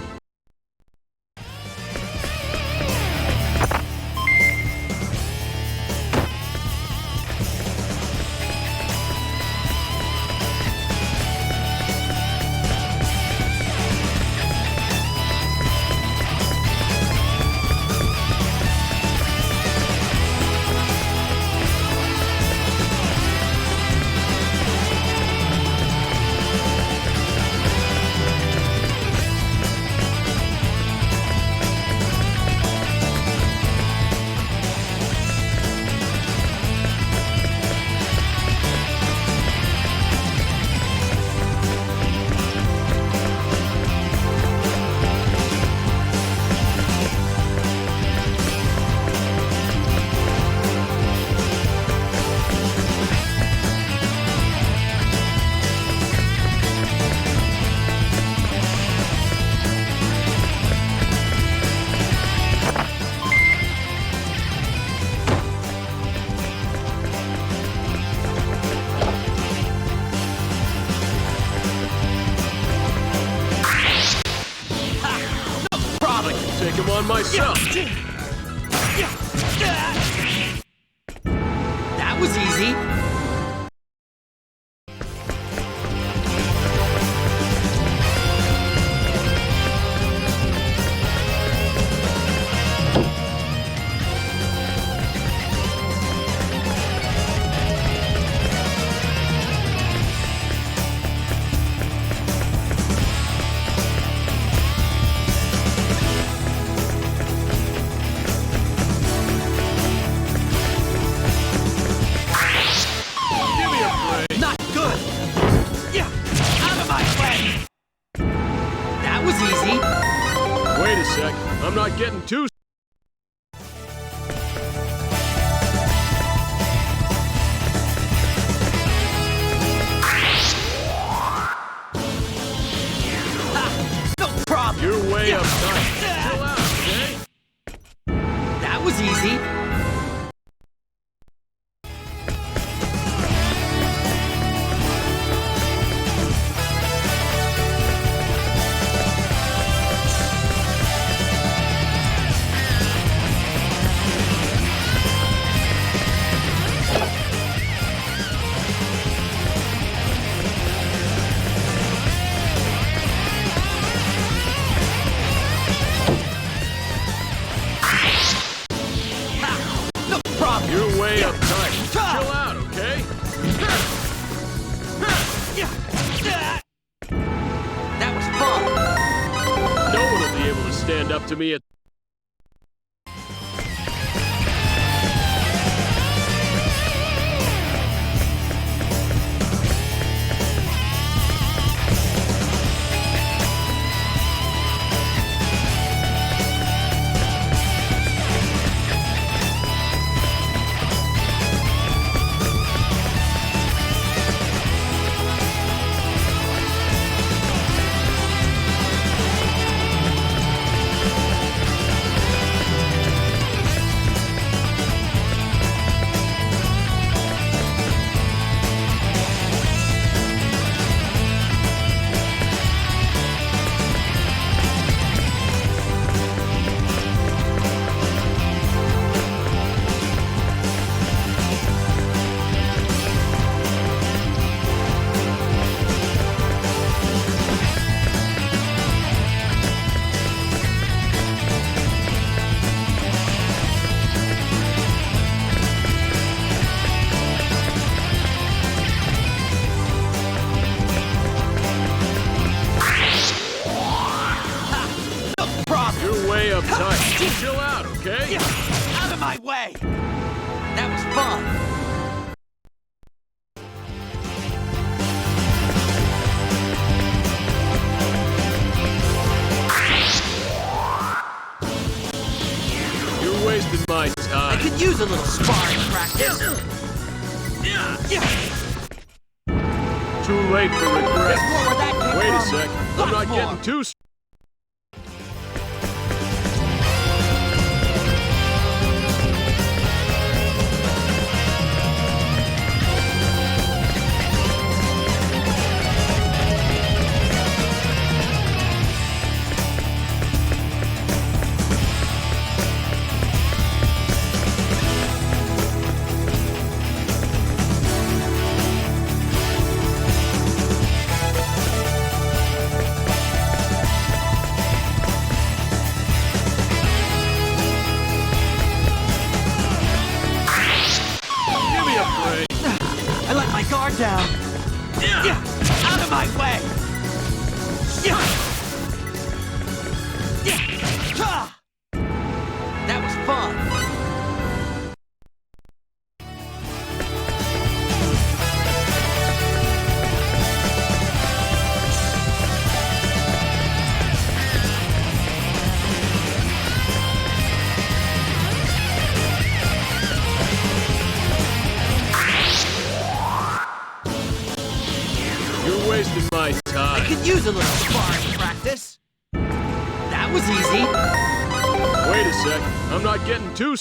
yourself. That was easy. Not good. Yeah, out of my way. That was easy. Wait a sec. I'm not getting too... No problem. You're way uptight. Chill out, okay? That was easy. You're way uptight. Chill out, okay? That was fun. No one will be able to stand up to me at... You're way uptight. Chill out, okay? Out of my way. That was fun. You're wasting my time. I could use a little sparring practice. Too late for regret. There's more where that came Wait a from. sec. I'm Lots not more. getting too... I let my guard down. Out of my way. That was fun. You're wasting my time. I could use a little sparring practice. That was easy. Wait a sec. I'm not getting too...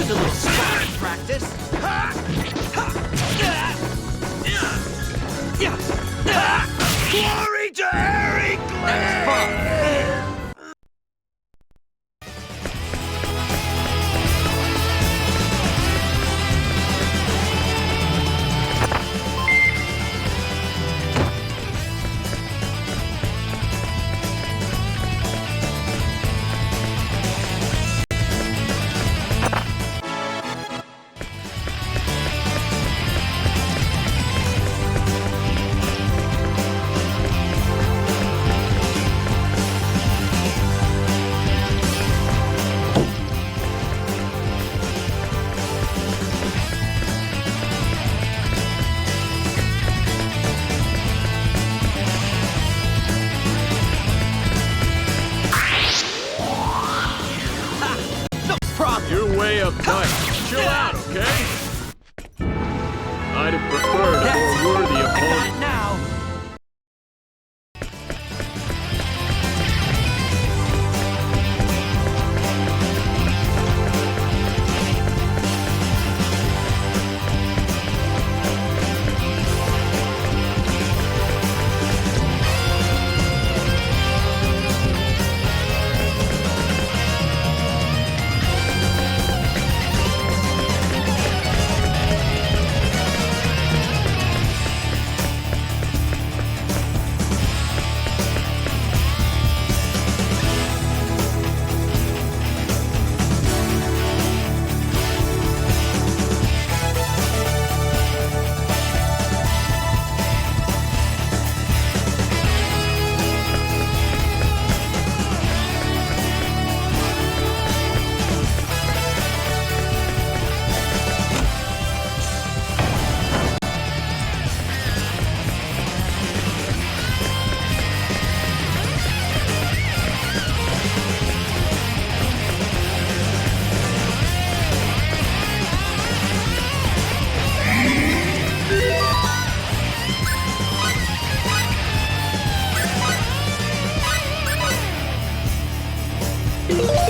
Just a little sparring practice. Glory to Eric! That's fun. You're way uptight. Chill out, okay? I'd have preferred a more worthy opponent. Now. you